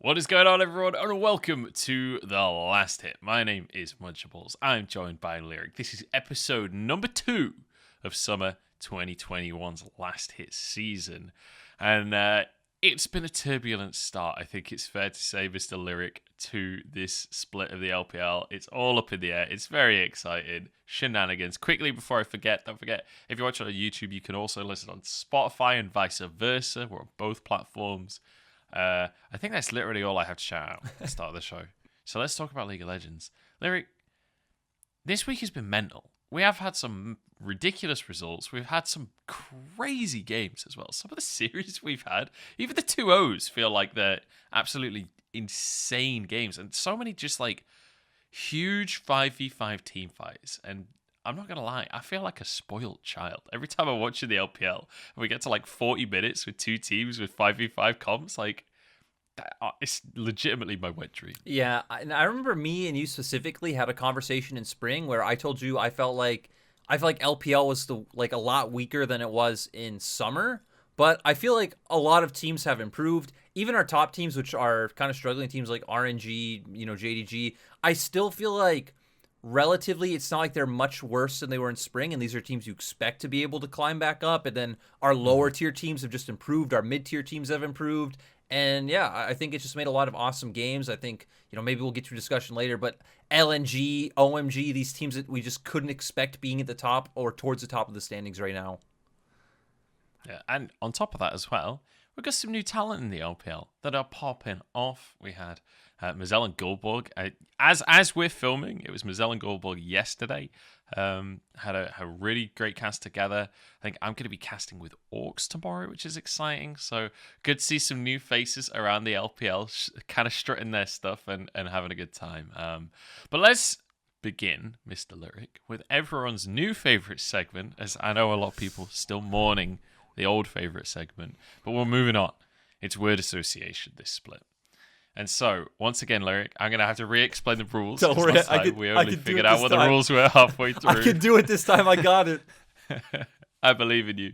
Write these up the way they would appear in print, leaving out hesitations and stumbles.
What is going on, everyone, and welcome to The Last Hit. My name is Munchables. I'm joined by Lyric. This is episode number 2 of summer 2021's Last Hit season. And it's been a turbulent start, I think it's fair to say, Mr. Lyric, to this split of the LPL. It's all up in the air. It's very exciting. Shenanigans. Quickly, before I forget, don't forget, if you're watching on YouTube, you can also listen on Spotify and vice versa. We're on both platforms. I think that's literally all I have to shout out at the start of the show. So let's talk about League of Legends. Lyric, this week has been mental. We have had some ridiculous results. We've had some crazy games as well. Some of the series we've had, even the 2-0s, feel like they're absolutely insane games. And so many just like huge 5v5 team fights. And I'm not going to lie, I feel like a spoiled child. Every time I watch the LPL, and we get to like 40 minutes with two teams with 5v5 comps, like, it's legitimately my wet dream. Yeah, and I remember me and you specifically had a conversation in spring where I told you I felt like LPL was a lot weaker than it was in summer, but I feel like a lot of teams have improved. Even our top teams, which are kind of struggling teams like RNG, JDG, I still feel like relatively it's not like they're much worse than they were in spring, and these are teams you expect to be able to climb back up. And then our lower tier teams have just improved, our mid-tier teams have improved. And yeah, I think it just made a lot of awesome games. I think, maybe we'll get to a discussion later, but LNG, OMG, these teams that we just couldn't expect being at the top or towards the top of the standings right now. Yeah, and on top of that as well, we've got some new talent in the LPL that are popping off. We had Mazel and Goldborg. As we're filming, it was Mazel and Goldborg yesterday. Had a really great cast together. I think I'm going to be casting with Orcs tomorrow, which is exciting. So good to see some new faces around the LPL, kind of strutting their stuff and having a good time. But let's begin, Mr. Lyric, with everyone's new favorite segment, as I know a lot of people still mourning the old favorite segment. But we're moving on. It's word association, this split. And so, once again, Lyric, I'm going to have to re-explain the rules. Don't worry, we only figured out what the rules were halfway through. I can do it this time. I got it. I believe in you.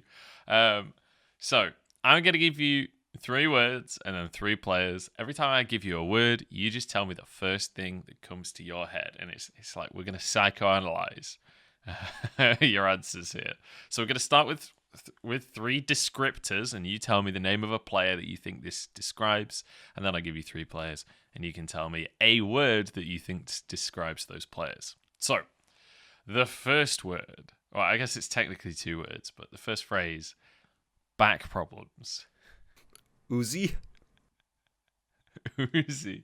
So, I'm going to give you 3 words and then 3 players. Every time I give you a word, you just tell me the first thing that comes to your head. And it's like we're going to psychoanalyze your answers here. So, we're going to start with 3 descriptors, and you tell me the name of a player that you think this describes, and then I give you 3 players, and you can tell me a word that you think describes those players. So, the first word, well, I guess it's technically 2 words, but the first phrase, back problems. Uzi. Uzi.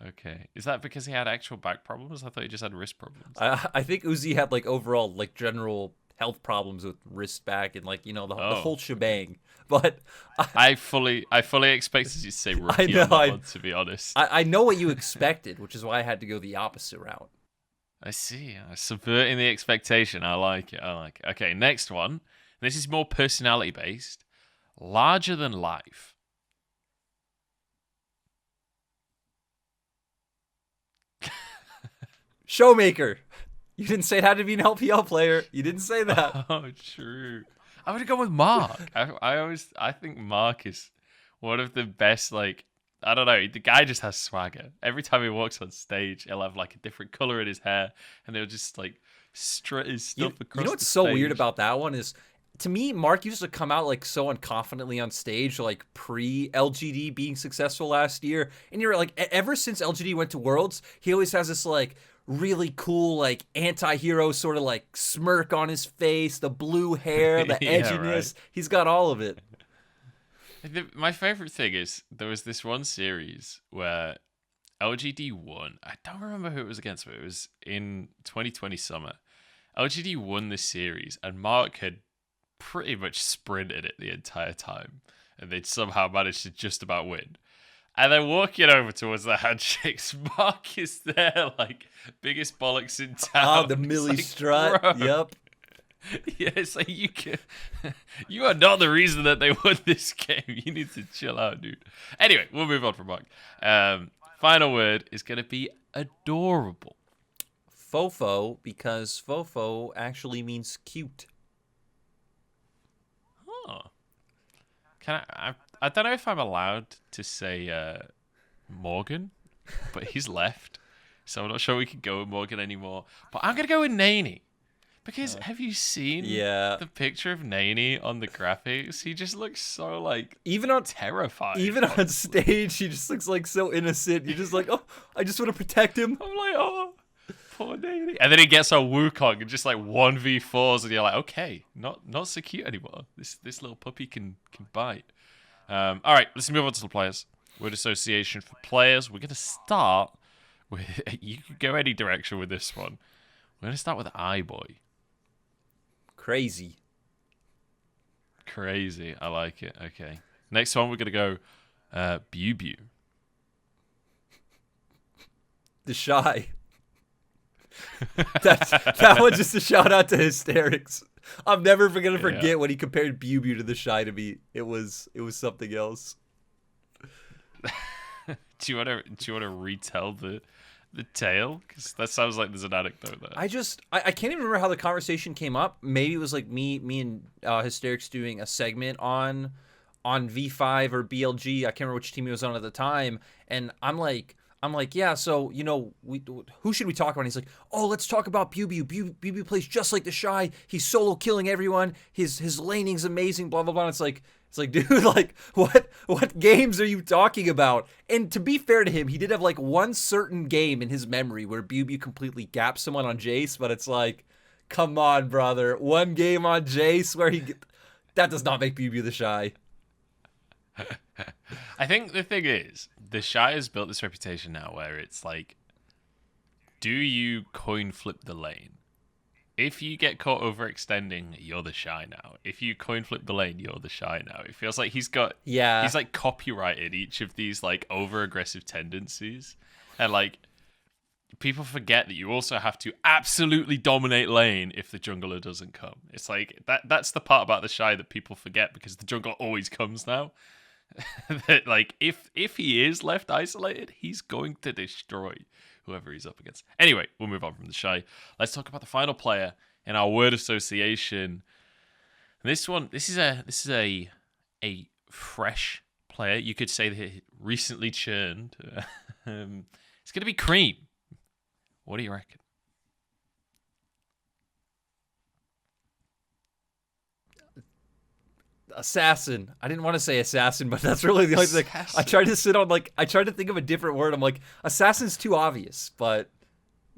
Okay. Is that because he had actual back problems? I thought he just had wrist problems. I think Uzi had overall general health problems with wrist back and the whole shebang. But I fully expected you to say rookie on that one, to be honest. I know what you expected, which is why I had to go the opposite route. I see. Subverting the expectation. I like it. Okay, next one. This is more personality based. Larger than life. Showmaker. You didn't say it had to be an LPL player. You didn't say that. Oh, true. I'm gonna go with Mark. I think Mark is one of the best. I don't know. The guy just has swagger. Every time he walks on stage, he'll have a different color in his hair, and he'll just strut his stuff across. You know what's the so stage. weird about that one is, to me, Mark used to come out so unconfidently on stage, pre LGD being successful last year, and you're ever since LGD went to Worlds, he always has this really cool anti-hero sort of smirk on his face, the blue hair, the Yeah, edginess. right. He's got all of it. My favorite thing is there was this one series where LGD won. I don't remember who it was against, but it was in 2020 summer. LGD won this series, and Mark had pretty much sprinted it the entire time, and they'd somehow managed to just about win. And then walking over towards the handshakes, Mark is there, biggest bollocks in town. Oh, the Millie strut. Bro. Yep. Yeah, it's you are not the reason that they won this game. You need to chill out, dude. Anyway, we'll move on from Mark. Final word is going to be adorable. Fofo, because Fofo actually means cute. Oh. I don't know if I'm allowed to say Morgan, but he's left. So I'm not sure we can go with Morgan anymore. But I'm going to go with Naney. Because have you seen the picture of Naney on the graphics? He just looks so, like, terrified. Even on stage, he just looks, like, so innocent. You're just like, oh, I just want to protect him. I'm like, oh, poor Naney. And then he gets on Wukong and just, like, 1v4s. And you're like, okay, not so cute anymore. This little puppy can bite. All right, let's move on to the players. Word association for players. We're going to start with... You could go any direction with this one. We're going to start with iBoy. Crazy. I like it. Okay. Next one, we're going to go Bew. The Shy. That one's just a shout out to hysterics. I'm never going to forget when he compared Bew to the Shy to me. It was something else. Do you want to retell the tale? Because that sounds like there's an anecdote there. I can't even remember how the conversation came up. Maybe it was like me and Hysterics doing a segment on V5 or BLG. I can't remember which team he was on at the time. And I'm like, yeah, so, who should we talk about? And he's like, oh, let's talk about Bew. Bew plays just like the Shy. He's solo killing everyone. His laning's amazing, blah, blah, blah. And it's like, dude, like, what games are you talking about? And to be fair to him, he did have, like, one certain game in his memory where Bew completely gapped someone on Jace, but it's like, come on, brother. One game on Jace where that does not make Bew the Shy. I think the thing is, the Shy has built this reputation now where it's like, do you coin flip the lane? If you get caught overextending, you're the Shy now. If you coin flip the lane, you're the Shy now. It feels like he's like copyrighted each of these like over aggressive tendencies. And like people forget that you also have to absolutely dominate lane if the jungler doesn't come. It's like that's the part about the Shy that people forget because the jungler always comes now. That like if he is left isolated, he's going to destroy whoever he's up against. Anyway, we'll move on from the Shy. Let's talk about the final player in our word association. And this is a fresh player. You could say that he recently churned. It's going to be Cream. What do you reckon? Assassin. I didn't want to say assassin, but that's really the only thing. I tried to think of a different word. I'm like, assassin's too obvious, but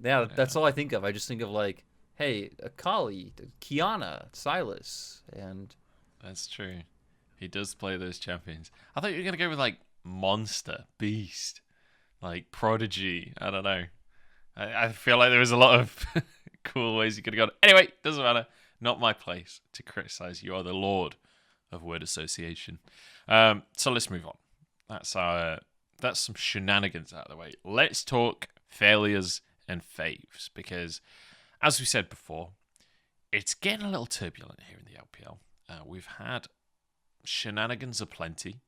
yeah, that's all I think of. I just think of like, hey, Akali, Kiana, Silas, and that's true. He does play those champions. I thought you were gonna go with like Monster, Beast, like Prodigy. I don't know. I feel like there was a lot of cool ways you could have gone. Anyway, doesn't matter. Not my place to criticize. You are the lord of word association. So let's move on. That's some shenanigans out of the way. Let's talk failures and faves, because as we said before, it's getting a little turbulent here in the LPL. We've had shenanigans aplenty.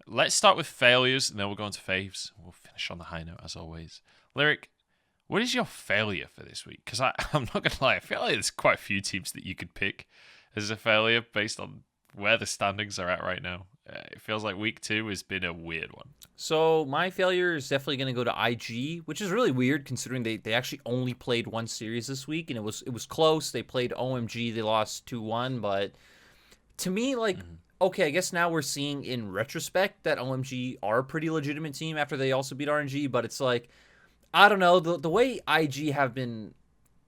Let's start with failures and then we'll go on to faves. We'll finish on the high note as always. Lyric, what is your failure for this week? Because I'm not gonna lie, I feel like there's quite a few teams that you could pick as a failure based on where the standings are at right now. It feels like week 2 has been a weird one. So my failure is definitely going to go to IG, which is really weird considering they actually only played one series this week, and it was close. They played OMG, they lost 2-1, but to me, like, okay, I guess now we're seeing in retrospect that OMG are a pretty legitimate team after they also beat RNG, but it's like, I don't know, the way IG have been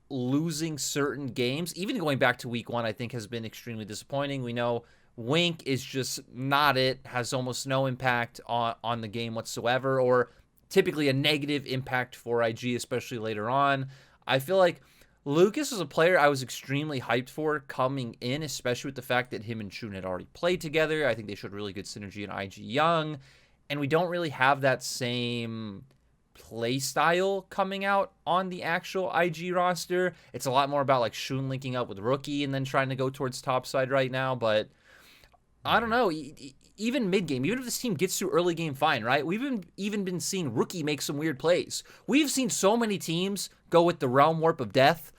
losing certain games, even going back to week 1, I think has been extremely disappointing. We know Wink is just not it, has almost no impact on the game whatsoever, or typically a negative impact for IG, especially later on. I feel like Lucas was a player I was extremely hyped for coming in, especially with the fact that him and Chun had already played together. I think they showed really good synergy in IG Young, and we don't really have that same play style coming out on the actual IG roster. It's a lot more about like Shun linking up with Rookie and then trying to go towards top side right now, but I don't know. Even mid-game, even if this team gets through early game, fine, right? We've even been seeing Rookie make some weird plays. We've seen so many teams go with the Realm Warp of Death,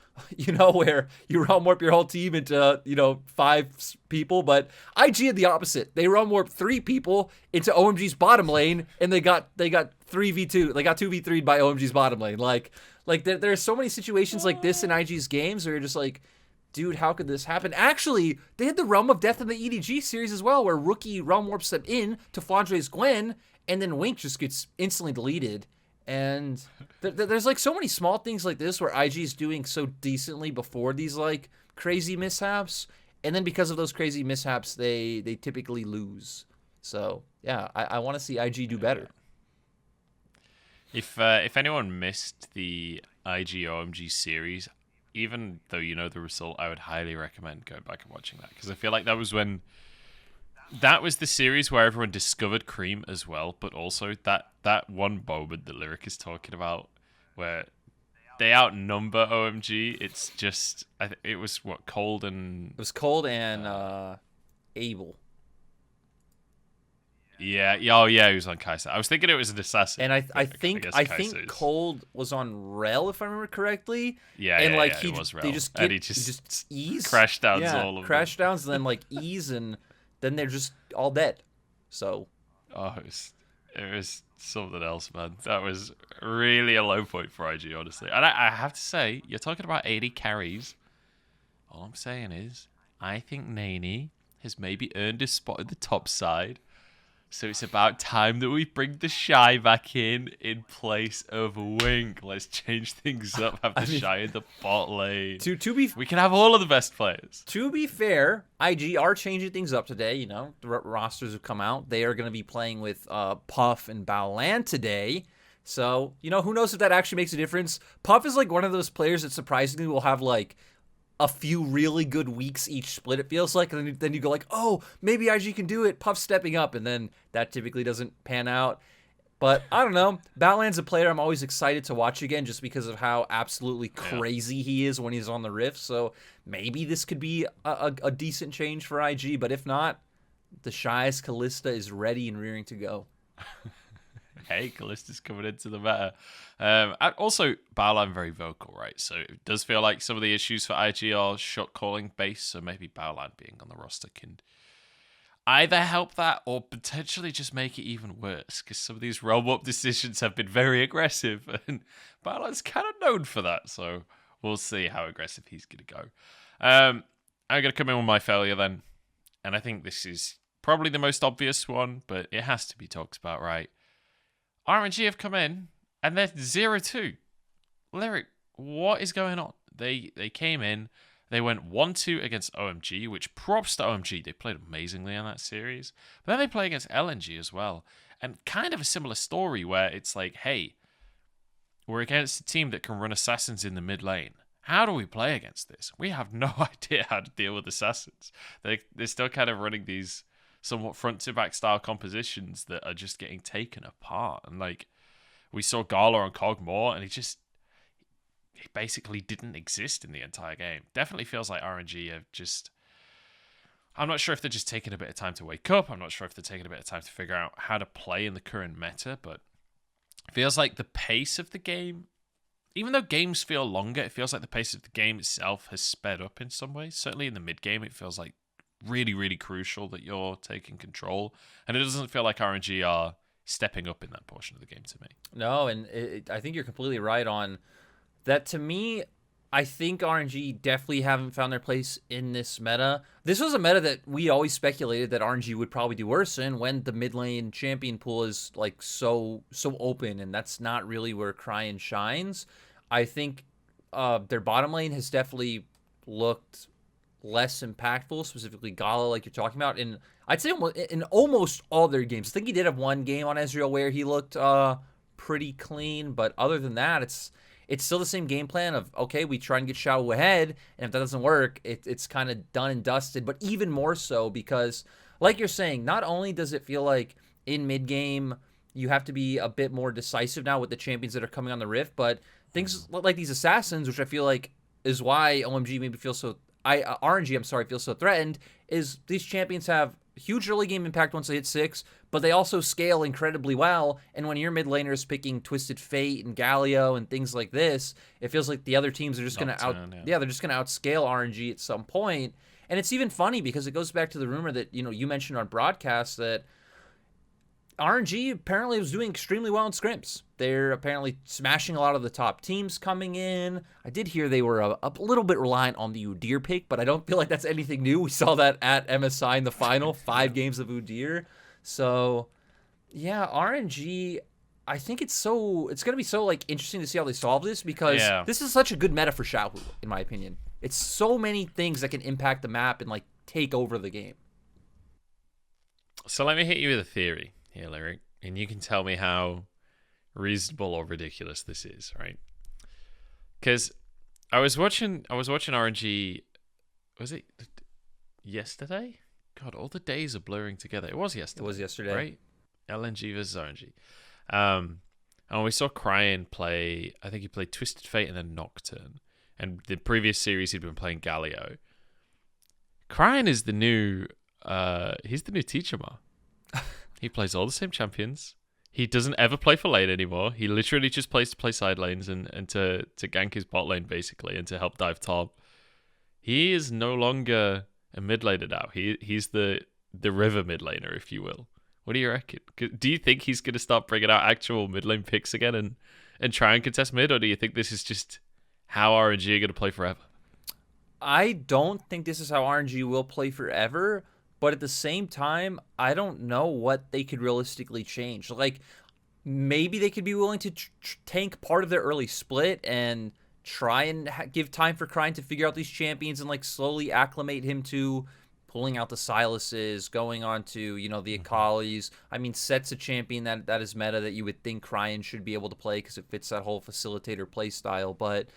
where you realm warp your whole team into, 5 people. But IG had the opposite. They realm warped 3 people into OMG's bottom lane, and they got 3v2. They got 2v3'd by OMG's bottom lane. Like there are so many situations like this in IG's games where you're just like, dude, how could this happen? Actually, they had the Realm of Death in the EDG series as well, where Rookie realm warps them in to Flandre's Gwen, and then Wink just gets instantly deleted. And there's like so many small things like this where IG is doing so decently before these like crazy mishaps, and then because of those crazy mishaps, they typically lose. So yeah, I want to see IG do better. If anyone missed the IG OMG series, even though you know the result, I would highly recommend going back and watching that, because I feel like that was the series where everyone discovered Cream as well, but also that one moment that Lyric is talking about where they outnumber OMG. It's just, it was what, Cold and... It was Cold and Abel. Yeah, oh yeah, he was on Kai'Sa. I was thinking it was an assassin. And I think Cold was on Rel, if I remember correctly. Yeah, and like he was Rel. They just and he just ease, crash downs all of crash them. downs, and then like ease, and then they're just all dead. So, it was something else, man. That was really a low point for IG, honestly. And I have to say, you're talking about 80 carries. All I'm saying is, I think Nani has maybe earned a spot at the top side. So it's about time that we bring the Shy back in place of Wink. Let's change things up. Have the Shy in the bot lane. We can have all of the best players. To be fair, IG are changing things up today. The rosters have come out. They are going to be playing with Puff and Baolan today. So, who knows if that actually makes a difference. Puff is like one of those players that surprisingly will have like a few really good weeks each split, it feels like, and then you go like, oh, maybe IG can do it, Puff stepping up, and then that typically doesn't pan out. But I don't know. Baolan's a player I'm always excited to watch again, just because of how absolutely crazy he is when he's on the Rift. So maybe this could be a decent change for IG, but if not, the Shy's Kalista is ready and rearing to go. Hey, Kalista's coming into the meta. Also, Baolan very vocal, right? So it does feel like some of the issues for IG are shot calling based, so maybe Baolan being on the roster can either help that or potentially just make it even worse, because some of these realm up decisions have been very aggressive, and Baolan's kind of known for that, so we'll see how aggressive he's going to go. I'm going to come in with my failure then, and I think this is probably the most obvious one, but it has to be talked about, right? RNG have come in, and they're 0-2. Lyric, what is going on? They came in, they went 1-2 against OMG, which props to OMG. They played amazingly in that series. But then they play against LNG as well. And kind of a similar story where it's like, hey, we're against a team that can run assassins in the mid lane. How do we play against this? We have no idea how to deal with assassins. They're still kind of running these somewhat front-to-back style compositions that are just getting taken apart. And like, we saw Gala on Cog more, and he basically didn't exist in the entire game. Definitely feels like RNG have just... I'm not sure if they're just taking a bit of time to wake up. I'm not sure if they're taking a bit of time to figure out how to play in the current meta, but it feels like the pace of the game, even though games feel longer, it feels like the pace of the game itself has sped up in some ways. Certainly in the mid-game, it feels like really, really crucial that you're taking control. And it doesn't feel like RNG are stepping up in that portion of the game to me. No, and I think you're completely right on that. To me, I think RNG definitely haven't found their place in this meta. This was a meta that we always speculated that RNG would probably do worse in, when the mid lane champion pool is like so open, and that's not really where Cryan shines. I think their bottom lane has definitely looked less impactful, specifically Gala, like you're talking about. And I'd say in almost all their games. I think he did have one game on Ezreal where he looked pretty clean, but other than that, it's still the same game plan of, okay, we try and get Xiao ahead, and if that doesn't work, it's kind of done and dusted. But even more so because, like you're saying, not only does it feel like in mid-game you have to be a bit more decisive now with the champions that are coming on the Rift, but things like these assassins, which I feel like is why OMG maybe feels so... RNG, I'm sorry, feels so threatened, is these champions have huge early game impact once they hit 6, but they also scale incredibly well. And when your mid laner is picking Twisted Fate and Galio and things like this, it feels like the other teams are just going to they're just going to outscale RNG at some point. And it's even funny because it goes back to the rumor that, you mentioned on broadcast that RNG apparently was doing extremely well in scrims. They're apparently smashing a lot of the top teams coming in. I did hear they were a little bit reliant on the Udyr pick, but I don't feel like that's anything new. We saw that at MSI in the final, 5 games of Udyr. So, yeah, RNG, I think it's going to be so like interesting to see how they solve this, because this is such a good meta for Xiaohu, in my opinion. It's so many things that can impact the map and like take over the game. So let me hit you with a theory here, Lyric, and you can tell me how reasonable or ridiculous this is, right? Because I was watching RNG. Was it yesterday? God, all the days are blurring together. It was yesterday. Right? LNG versus RNG. And we saw Cryan play. I think he played Twisted Fate and then Nocturne. And the previous series he'd been playing Galio. Cryan is the new. He's the new teacher, Ma. He plays all the same champions. He doesn't ever play for lane anymore. He literally just plays to play side lanes and to gank his bot lane, basically, and to help dive top. He is no longer a mid laner now. He's the river mid laner, if you will. What do you reckon? Do you think he's going to start bringing out actual mid lane picks again and try and contest mid, or do you think this is just how RNG are going to play forever? I don't think this is how RNG will play forever. But at the same time, I don't know what they could realistically change. Like, maybe they could be willing to tank part of their early split and try and give time for Cryan to figure out these champions and, like, slowly acclimate him to pulling out the Silases, going on to, the Akalis. I mean, Set's a champion that is meta that you would think Cryan should be able to play because it fits that whole facilitator play style. But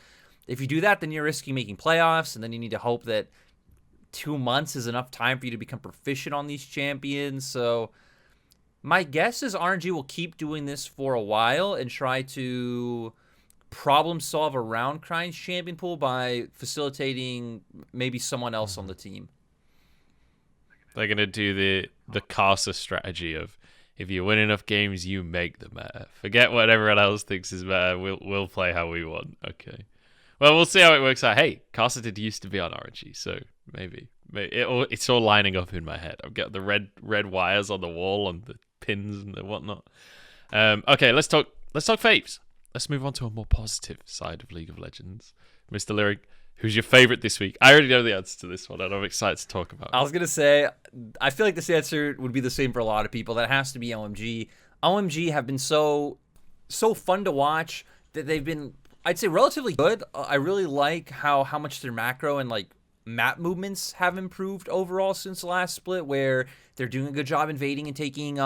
if you do that, then you're risking making playoffs, and then you need to hope that 2 months is enough time for you to become proficient on these champions. So my guess is RNG will keep doing this for a while and try to problem solve around Cryan's champion pool by facilitating maybe someone else on the team. They're going to do the Casa strategy of, if you win enough games, you make the meta. Forget what everyone else thinks is meta. We'll play how we want. Okay. Well, we'll see how it works out. Hey, Casa did used to be on RNG, so maybe it's all lining up in my head. I've got the red wires on the wall and the pins and the whatnot. Okay, let's talk faves. Let's move on to a more positive side of League of Legends. Mr. Lyric, who's your favorite this week? I already know the answer to this one, and I'm excited to talk about it. I was gonna say, I feel like this answer would be the same for a lot of people. That has to be OMG. OMG have been so fun to watch that they've been, I'd say, relatively good. I really like how much their macro and like map movements have improved overall since the last split, where they're doing a good job invading and taking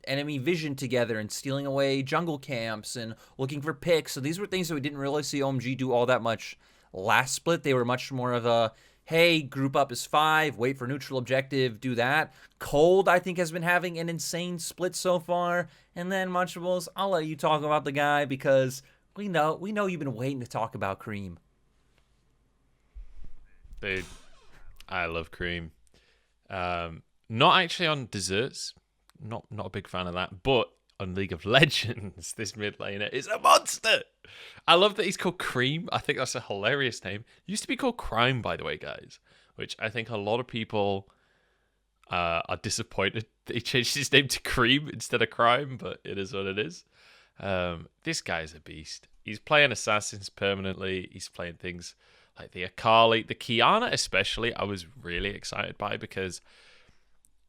enemy vision together and stealing away jungle camps and looking for picks. So these were things that we didn't really see OMG do all that much last split. They were much more of a, hey, group up as 5, wait for neutral objective, do that. Cold, I think, has been having an insane split so far. And then Munchables, I'll let you talk about the guy because we know you've been waiting to talk about Cream. Dude, I love Cream. Not actually on desserts. Not a big fan of that. But on League of Legends, this mid laner is a monster. I love that he's called Cream. I think that's a hilarious name. It used to be called Crime, by the way, guys. Which I think a lot of people are disappointed that he changed his name to Cream instead of Crime. But it is what it is. This guy's a beast. He's playing assassins permanently. He's playing things like the Akali, the Kiana especially. I was really excited by, because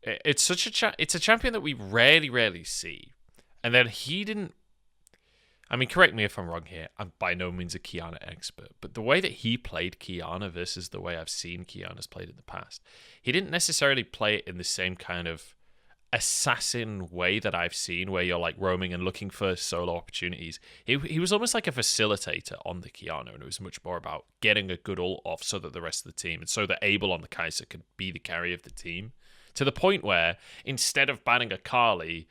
it's such it's a champion that we rarely see. And then he didn't. I mean, correct me if I'm wrong here. I'm by no means a Kiana expert, but the way that he played Kiana versus the way I've seen Kiana's played in the past, he didn't necessarily play it in the same kind of assassin way that I've seen, where you're like roaming and looking for solo opportunities. He was almost like a facilitator on the Kiana, and it was much more about getting a good ult off so that the rest of the team, and so that Abel on the Kai'Sa could be the carry of the team, to the point where instead of banning Akali,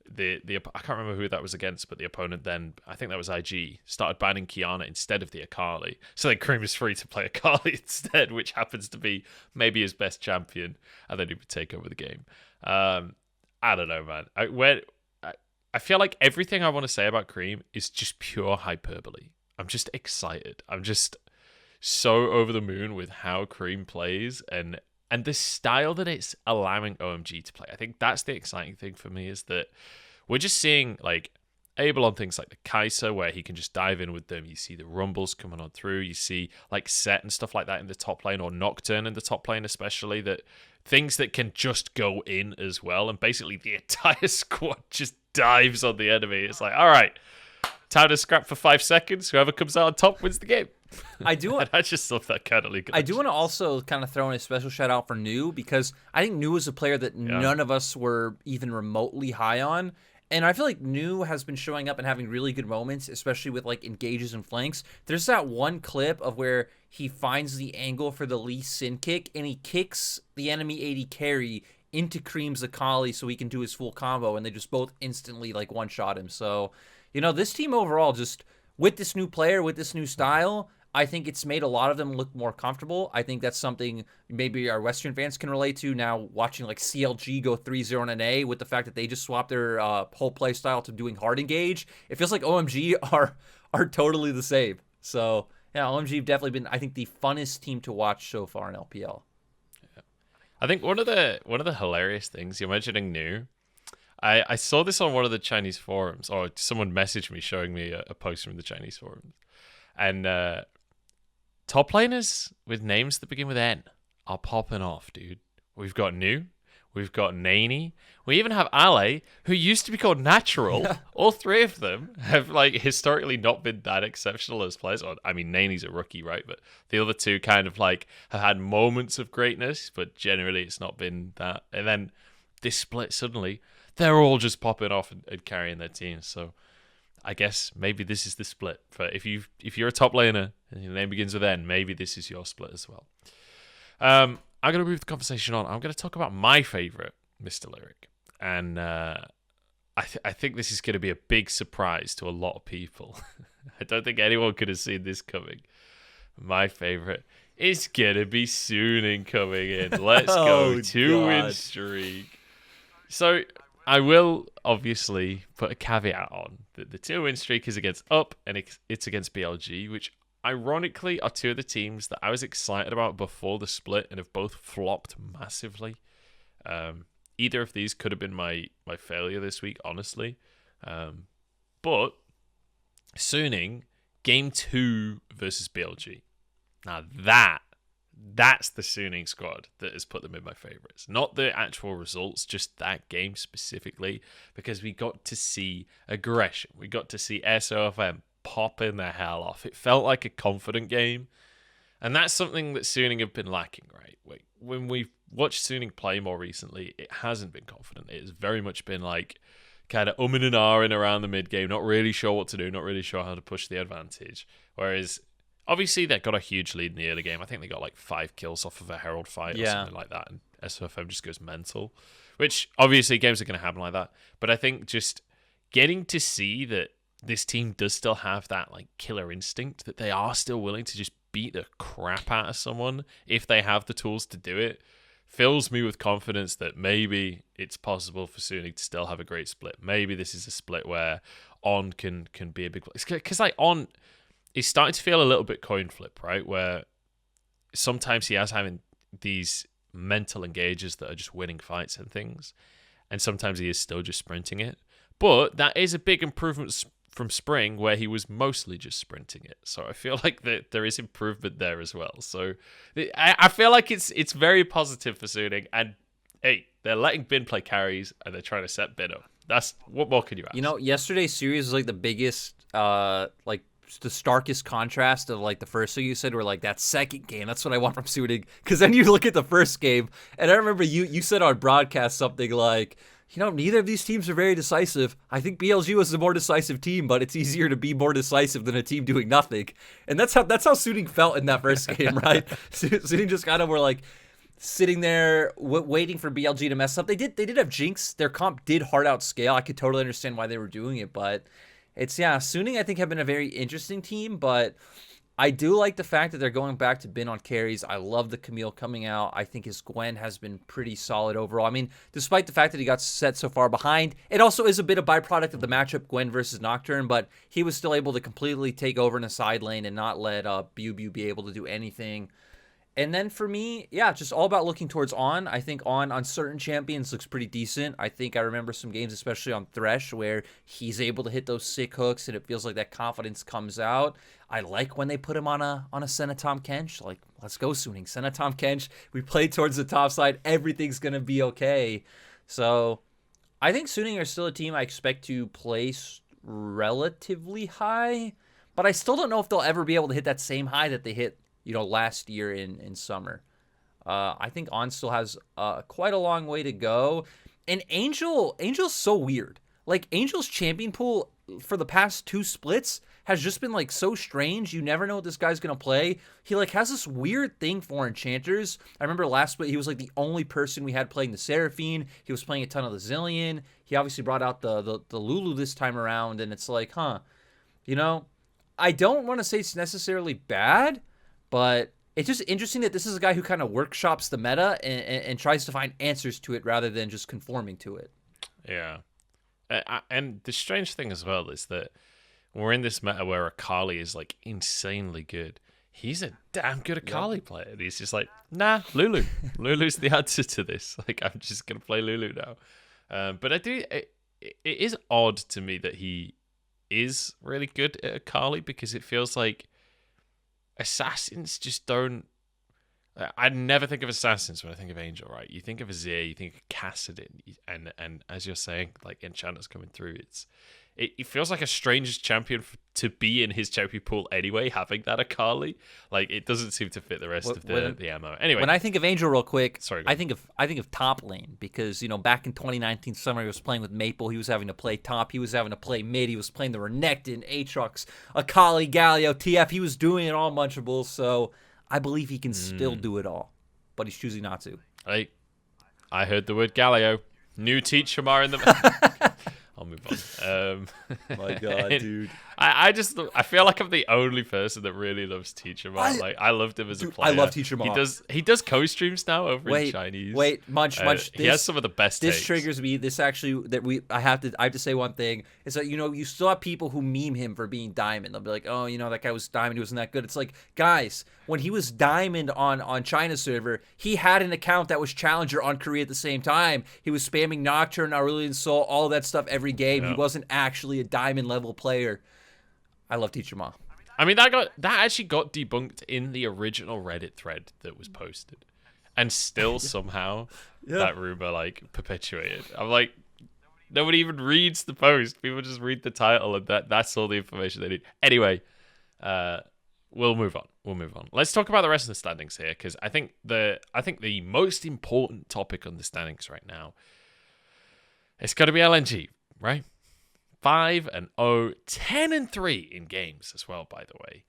I can't remember who that was against, but the opponent then, I think that was IG, started banning Kiana instead of the Akali. So then Cream is free to play Akali instead, which happens to be maybe his best champion, and then he would take over the game. I don't know, man. I feel like everything I want to say about Cream is just pure hyperbole. I'm just excited. I'm just so over the moon with how Cream plays and the style that it's allowing OMG to play. I think that's the exciting thing for me, is that we're just seeing like Abel on things like the Kai'Sa, where he can just dive in with them. You see the Rumbles coming on through. You see like Set and stuff like that in the top lane, or Nocturne in the top lane especially, that things that can just go in as well. And basically the entire squad just dives on the enemy. It's like, all right, time to scrap for 5 seconds. Whoever comes out on top wins the game. I do. I just love that kind of league. I do want to also kind of throw in a special shout out for New, because I think New is a player that none of us were even remotely high on. And I feel like New has been showing up and having really good moments, especially with like engages and flanks. There's that one clip of where he finds the angle for the Lee Sin kick, and he kicks the enemy AD carry into Cream's Akali so he can do his full combo, and they just both instantly like one-shot him. So, this team overall, just with this new player, with this new style, I think it's made a lot of them look more comfortable. I think that's something maybe our Western fans can relate to now, watching like CLG go 3-0 in an A, with the fact that they just swapped their whole play style to doing hard engage. It feels like OMG are totally the same. So yeah, OMG have definitely been, I think, the funnest team to watch so far in LPL. Yeah. I think one of the hilarious things you're mentioning New. I saw this on one of the Chinese forums, or someone messaged me showing me a post from the Chinese forums, and top laners with names that begin with N are popping off, dude. We've got New, we've got Nani, we even have Ale, who used to be called Natural. All three of them have like historically not been that exceptional as players. I mean, Nani's a rookie, right? But the other two kind of like have had moments of greatness, but generally it's not been that. And then this split, suddenly they're all just popping off and carrying their teams. So I guess maybe this is the split. For if you're a top laner and your name begins with N, maybe this is your split as well. I'm going to move the conversation on. I'm going to talk about my favorite Mr. Lyric. And I think this is going to be a big surprise to a lot of people. I don't think anyone could have seen this coming. My favorite is going to be Suning coming in. Let's go. 2-win streak. So I will obviously put a caveat on that the 2-win streak is against UP and it's against BLG, which ironically are two of the teams that I was excited about before the split and have both flopped massively. Either of these could have been my failure this week, honestly. But Suning, game 2 versus BLG. Now that's the Suning squad that has put them in my favorites. Not the actual results, just that game specifically, because we got to see aggression. We got to see SOFM popping the hell off. It felt like a confident game. And that's something that Suning have been lacking, right? When we've watched Suning play more recently, it hasn't been confident. It has very much been like kind of umming and ahhing around the mid game, not really sure what to do, not really sure how to push the advantage. Whereas obviously, they got a huge lead in the early game. I think they got like 5 kills off of a Herald fight or something like that. And SFM just goes mental. Which, obviously, games are going to happen like that. But I think just getting to see that this team does still have that like killer instinct, that they are still willing to just beat the crap out of someone if they have the tools to do it, fills me with confidence that maybe it's possible for Suning to still have a great split. Maybe this is a split where On can be a big... Because like On... He's starting to feel a little bit coin flip, right? Where sometimes he has having these mental engages that are just winning fights and things, and sometimes he is still just sprinting it. But that is a big improvement from Spring, where he was mostly just sprinting it. So I feel like that there is improvement there as well. So I feel like it's very positive for Suning. And hey, they're letting Bin play carries, and they're trying to set Bin up. That's what more can you ask? Yesterday's series was like the biggest the starkest contrast of like the first thing you said, were like that second game. That's what I want from Suning. Because then you look at the first game, and I remember you said on broadcast something like, neither of these teams are very decisive. I think BLG was the more decisive team, but it's easier to be more decisive than a team doing nothing. And that's how Suning felt in that first game, right? Suning just kind of were like, sitting there waiting for BLG to mess up. They did have Jinx. Their comp did hard out scale. I could totally understand why they were doing it, but Suning I think have been a very interesting team, but I do like the fact that they're going back to Bin on carries. I love the Camille coming out. I think his Gwen has been pretty solid overall. I mean, despite the fact that he got set so far behind, it also is a bit of byproduct of the matchup Gwen versus Nocturne, but he was still able to completely take over in the side lane and not let Bew be able to do anything. And then for me, just all about looking towards On. I think on certain champions looks pretty decent. I think I remember some games, especially on Thresh, where he's able to hit those sick hooks and it feels like that confidence comes out. I like when they put him on a Senatom Kench. Like, let's go, Suning. Senatom Kench. We play towards the top side. Everything's going to be okay. So I think Suning are still a team I expect to place relatively high, but I still don't know if they'll ever be able to hit that same high that they hit last year in summer. I think On still has quite a long way to go. And Angel's so weird. Like, Angel's champion pool for the past 2 splits has just been like so strange. You never know what this guy's gonna play. He like has this weird thing for enchanters. I remember last split he was like the only person we had playing the Seraphine. He was playing a ton of the Zillion. He obviously brought out the Lulu this time around, and it's like, I don't want to say it's necessarily bad, but it's just interesting that this is a guy who kind of workshops the meta and tries to find answers to it rather than just conforming to it. Yeah. And the strange thing as well is that we're in this meta where Akali is like insanely good. He's a damn good Akali player. And he's just like, nah, Lulu. Lulu's the answer to this. Like, I'm just going to play Lulu now. But it is odd to me that he is really good at Akali because it feels like Assassins just don't. I never think of Assassins when I think of Angel, right? You think of Azir, you think of Kassadin, and as you're saying, like Enchanters coming through, it feels like a strange champion to be in his champion pool anyway, having that Akali. Like, it doesn't seem to fit the rest of the ammo. Anyway, when I think of Angel real quick, sorry, I think of top lane because, back in 2019 summer, he was playing with Maple. He was having to play top. He was having to play mid. He was playing the Renekton, Aatrox, Akali, Galio, TF. He was doing it all, Munchables. So I believe he can still do it all, but he's choosing not to. I heard the word Galio. New teacher Mar in the. I'll move on. My God, dude. I feel like I'm the only person that really loves Teacher Mar. I loved him as a player. I love Teacher Mar. He does co-streams now over in Chinese. Munch. He has some of the best This takes. triggers me. This actually I have to say one thing. It's that you still have people who meme him for being Diamond. They'll be like, oh, that guy was Diamond. He wasn't that good. It's like, guys, when he was Diamond on China server, he had an account that was Challenger on Korea at the same time. He was spamming Nocturne, Aurelion Sol, all that stuff every game. He wasn't actually a Diamond level player. I love Teacher Ma. I mean, that actually got debunked in the original Reddit thread that was posted, and still somehow that rumor perpetuated. I'm like, nobody even reads the post. People just read the title, and that's all the information they need. Anyway, we'll move on. Let's talk about the rest of the standings here, because I think the most important topic on the standings right now, it's got to be LNG, right? 5-0, 10-3 in games as well, by the way.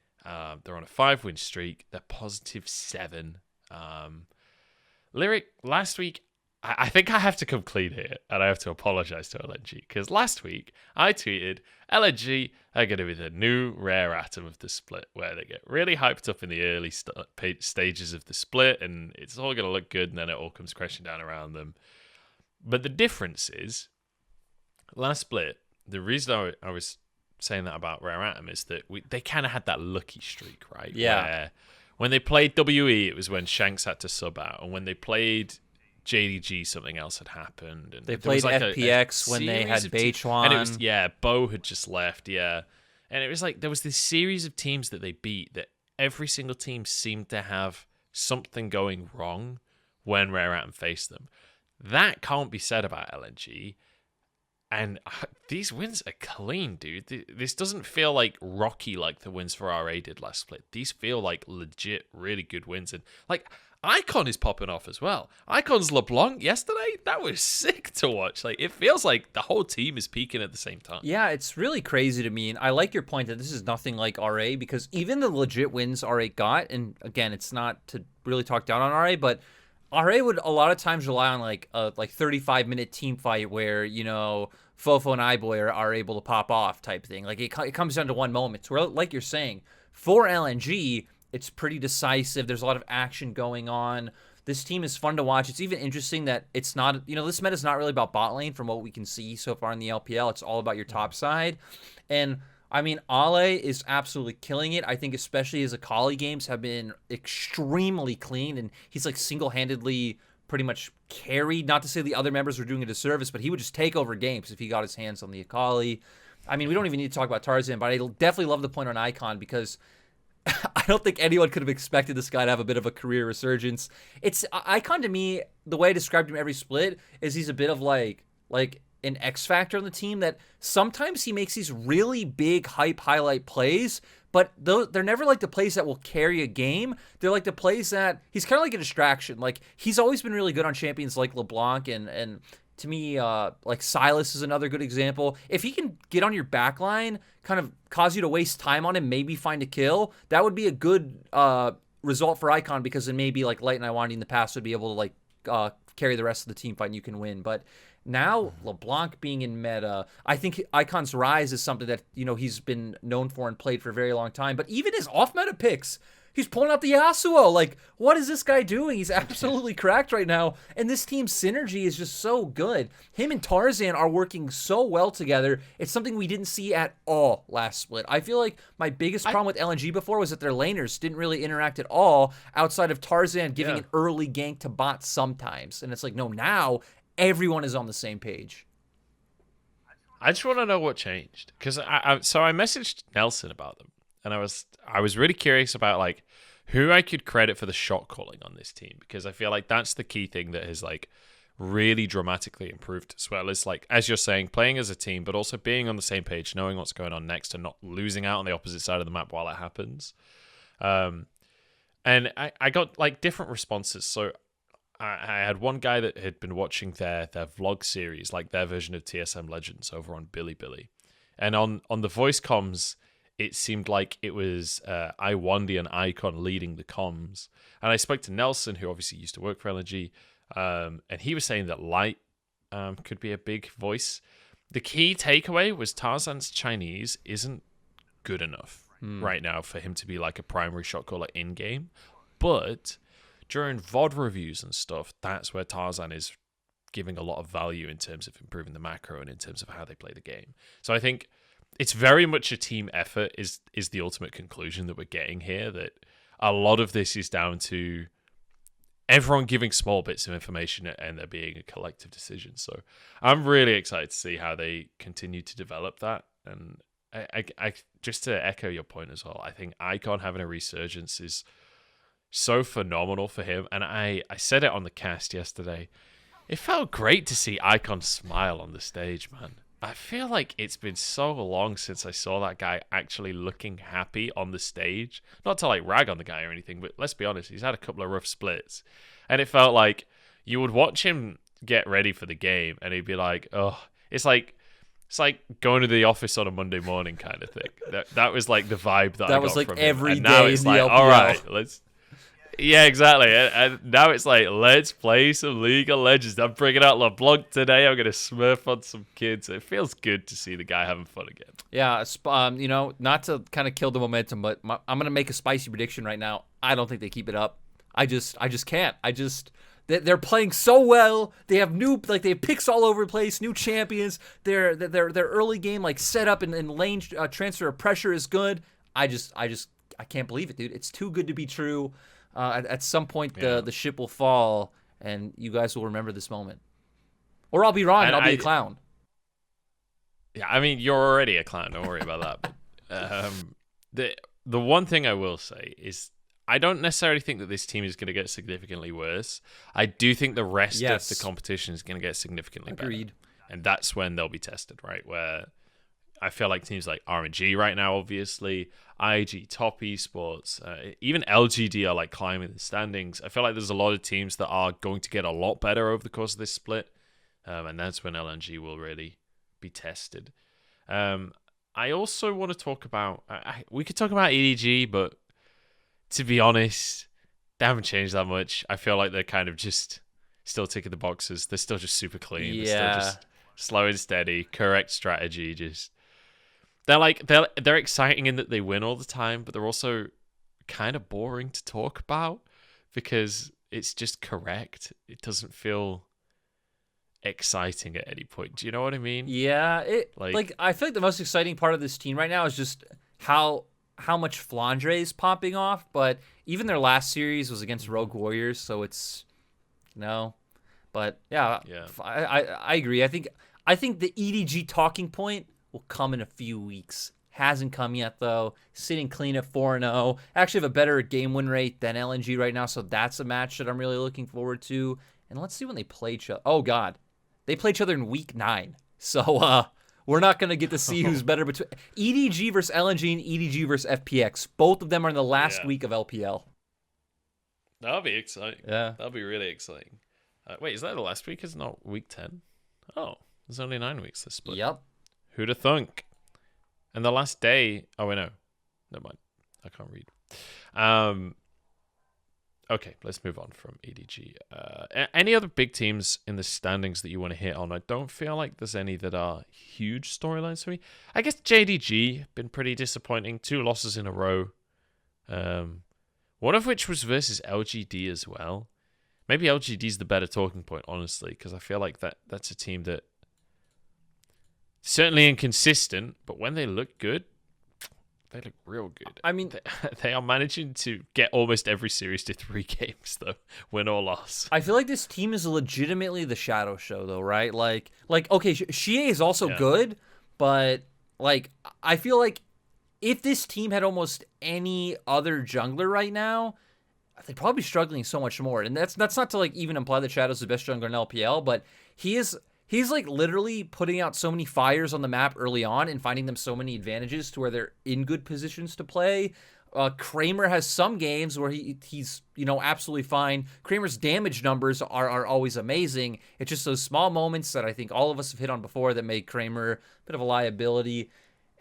They're on a 5-win streak. They're +7. Lyric, last week, I think I have to come clean here, and I have to apologize to LNG, because last week I tweeted, LNG are going to be the new rare atom of the split, where they get really hyped up in the early stages of the split, and it's all going to look good, and then it all comes crashing down around them. But the difference is, last split, the reason I was saying that about Rare Atom is that they kind of had that lucky streak, right? Yeah. Where when they played WE, it was when Shanks had to sub out. And when they played JDG, something else had happened. And they played FPX when they had Beichuan. And it was, Bo had just left, And it was like there was this series of teams that they beat that every single team seemed to have something going wrong when Rare Atom faced them. That can't be said about LNG. And these wins are clean, dude. This doesn't feel like rocky like the wins for RA did last split. These feel like legit, really good wins. And Icon is popping off as well. Icon's LeBlanc yesterday, that was sick to watch. It feels like the whole team is peaking at the same time. Yeah, it's really crazy to me. And I like your point that this is nothing like RA, because even the legit wins RA got, and again, it's not to really talk down on RA, but RA would a lot of times rely on like a 35-minute team fight where Fofo and iBoy are able to pop off type thing. Like it comes down to one moment. Where, like you're saying, for LNG, it's pretty decisive. There's a lot of action going on. This team is fun to watch. It's even interesting that it's not, this meta is not really about bot lane from what we can see so far in the LPL. It's all about your top side. And I mean, Ale is absolutely killing it. I think especially his Akali games have been extremely clean, and he's like single-handedly pretty much carried. Not to say the other members were doing a disservice, but he would just take over games if he got his hands on the Akali. I mean, we don't even need to talk about Tarzan, but I definitely love the point on Icon because I don't think anyone could have expected this guy to have a bit of a career resurgence. It's Icon to me, the way I described him every split is he's a bit of like an X factor on the team that sometimes he makes these really big hype highlight plays, but they're never like the plays that will carry a game. They're like the plays that he's kind of like a distraction. Like he's always been really good on champions like LeBlanc and to me, like Silas is another good example. If he can get on your back line, kind of cause you to waste time on him, maybe find a kill, that would be a good result for Icon because then maybe like Light and Iwandi in the past would be able to like carry the rest of the team fight and you can win. But now LeBlanc being in meta, I think Icon's rise is something that he's been known for and played for a very long time. But even his off-meta picks, he's pulling out the Yasuo. Like, what is this guy doing? He's absolutely cracked right now. And this team's synergy is just so good. Him and Tarzan are working so well together. It's something we didn't see at all last split. I feel like my biggest problem with LNG before was that their laners didn't really interact at all outside of Tarzan giving an early gank to bot sometimes. And it's like, no, now everyone is on the same page. I just want to know what changed because I messaged Nelson about them, and I was really curious about like who I could credit for the shot calling on this team because I feel like that's the key thing that has like really dramatically improved as well as like as you're saying playing as a team, but also being on the same page, knowing what's going on next, and not losing out on the opposite side of the map while it happens. And I got like different responses. So I had one guy that had been watching their vlog series, like their version of TSM Legends over on Bilibili. And on the voice comms, it seemed like it was Iwandi and Icon leading the comms. And I spoke to Nelson, who obviously used to work for LNG, and he was saying that Light could be a big voice. The key takeaway was Tarzan's Chinese isn't good enough right now for him to be like a primary shot caller in-game. But during VOD reviews and stuff, that's where Tarzan is giving a lot of value in terms of improving the macro and in terms of how they play the game. So I think it's very much a team effort is the ultimate conclusion that we're getting here, that a lot of this is down to everyone giving small bits of information and there being a collective decision. So I'm really excited to see how they continue to develop that. And I just to echo your point as well, I think Icon having a resurgence is so phenomenal for him. And I said it on the cast yesterday. It felt great to see Icon smile on the stage, man. I feel like it's been so long since I saw that guy actually looking happy on the stage. Not to like rag on the guy or anything, but let's be honest, he's had a couple of rough splits. And it felt like you would watch him get ready for the game and he'd be like, oh, it's like going to the office on a Monday morning kind of thing. That was like the vibe that I got was like from every him. And day now it's in the like, LPL. all right, let's. Yeah, exactly. And now it's like, let's play some League of Legends. I'm bringing out LeBlanc today. I'm going to smurf on some kids. It feels good to see the guy having fun again. Yeah, not to kind of kill the momentum, but I'm going to make a spicy prediction right now. I don't think they keep it up. I just can't. They're playing so well. They have they have picks all over the place, new champions. Their early game like setup and lane transfer of pressure is good. I can't believe it, dude. It's too good to be true. At some point, the ship will fall, and you guys will remember this moment. Or I'll be wrong, and I'll be a clown. Yeah, I mean, you're already a clown. Don't worry about that. But, the one thing I will say is I don't necessarily think that this team is going to get significantly worse. I do think the rest of the competition is going to get significantly better. And that's when they'll be tested, right? Where I feel like teams like RNG right now, obviously, IG, Top Esports, even LGD are like climbing the standings. I feel like there's a lot of teams that are going to get a lot better over the course of this split. And that's when LNG will really be tested. I also want to talk about... we could talk about EDG, but to be honest, they haven't changed that much. I feel like they're kind of just still ticking the boxes. They're still just super clean. Yeah. They're still just slow and steady, correct strategy. Just they're exciting in that they win all the time, but they're also kind of boring to talk about because it's just correct. It doesn't feel exciting at any point. Do you know what I mean? Yeah, like I feel like the most exciting part of this team right now is just how much Flandre is popping off. But even their last series was against Rogue Warriors, so it's no. But yeah. I agree. I think the EDG talking point will come in a few weeks. Hasn't come yet though. Sitting clean at 4-0. Actually have a better game win rate than LNG right now, so that's a match that I'm really looking forward to. And let's see when they play each other. Oh god. They play each other in week 9. So we're not going to get to see who's better between EDG versus LNG and EDG versus FPX. Both of them are in the last week of LPL. That'll be exciting. Yeah. That'll be really exciting. Wait, is that the last week? Is it not week 10? Oh, there's only 9 weeks this split. Yep. Who'da thunk? And the last day... Oh, wait, no. Never mind. I can't read. Okay, let's move on from EDG. Any other big teams in the standings that you want to hit on? I don't feel like there's any that are huge storylines for me. I guess JDG been pretty disappointing. 2 losses in a row. One of which was versus LGD as well. Maybe LGD's the better talking point, honestly, because I feel like that's a team that certainly inconsistent, but when they look good, they look real good. I mean, they are managing to get almost every series to 3 games, though, win or loss. I feel like this team is legitimately the shadow show, though, right? Like okay, Shie is also good, but like I feel like if this team had almost any other jungler right now, they'd probably be struggling so much more. And that's not to like even imply that Shadow's the best jungler in LPL, but he's like literally putting out so many fires on the map early on and finding them so many advantages to where they're in good positions to play. Kramer has some games where he's absolutely fine. Kramer's damage numbers are always amazing. It's just those small moments that I think all of us have hit on before that make Kramer a bit of a liability.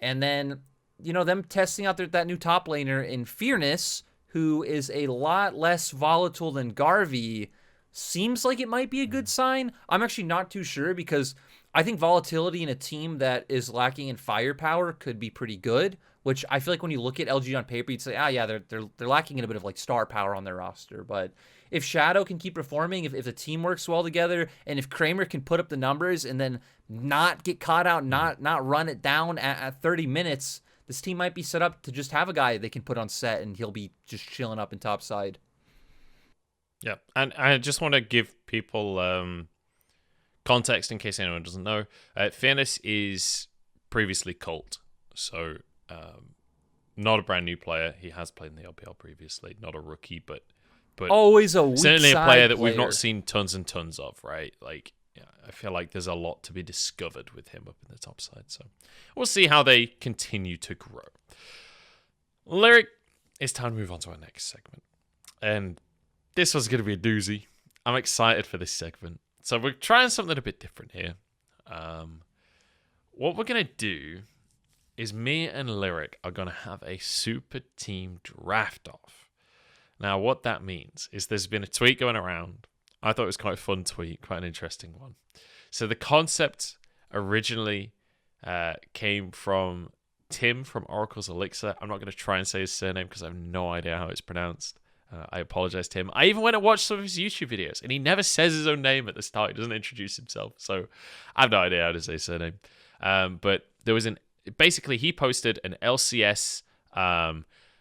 And then them testing out that new top laner in Fearness, who is a lot less volatile than Garvey, seems like it might be a good sign. I'm actually not too sure because I think volatility in a team that is lacking in firepower could be pretty good, which I feel like when you look at LG on paper, you'd say, they're lacking in a bit of like star power on their roster. But if Shadow can keep performing, if the team works well together, and if Kramer can put up the numbers and then not get caught out, not run it down at 30 minutes, this team might be set up to just have a guy they can put on set and he'll be just chilling up in top side. Yeah, and I just want to give people context in case anyone doesn't know. Fairness is previously Colt, so not a brand new player. He has played in the LPL previously, not a rookie, but always a weak certainly a player that player. we've not seen tons and tons of, right? Like, yeah, I feel like there's a lot to be discovered with him up in the top side, so we'll see how they continue to grow. Lyric, it's time to move on to our next segment, and this was going to be a doozy. I'm excited for this segment. So we're trying something a bit different here. What we're going to do is me and Lyric are going to have a super team draft off. Now, what that means is there's been a tweet going around. I thought it was quite a fun tweet, quite an interesting one. So the concept originally came from Tim from Oracle's Elixir. I'm not going to try and say his surname because I have no idea how it's pronounced. I apologize to him. I even went and watched some of his YouTube videos, and he never says his own name at the start. He doesn't introduce himself, so I have no idea how to say his surname. But there was basically he posted an LCS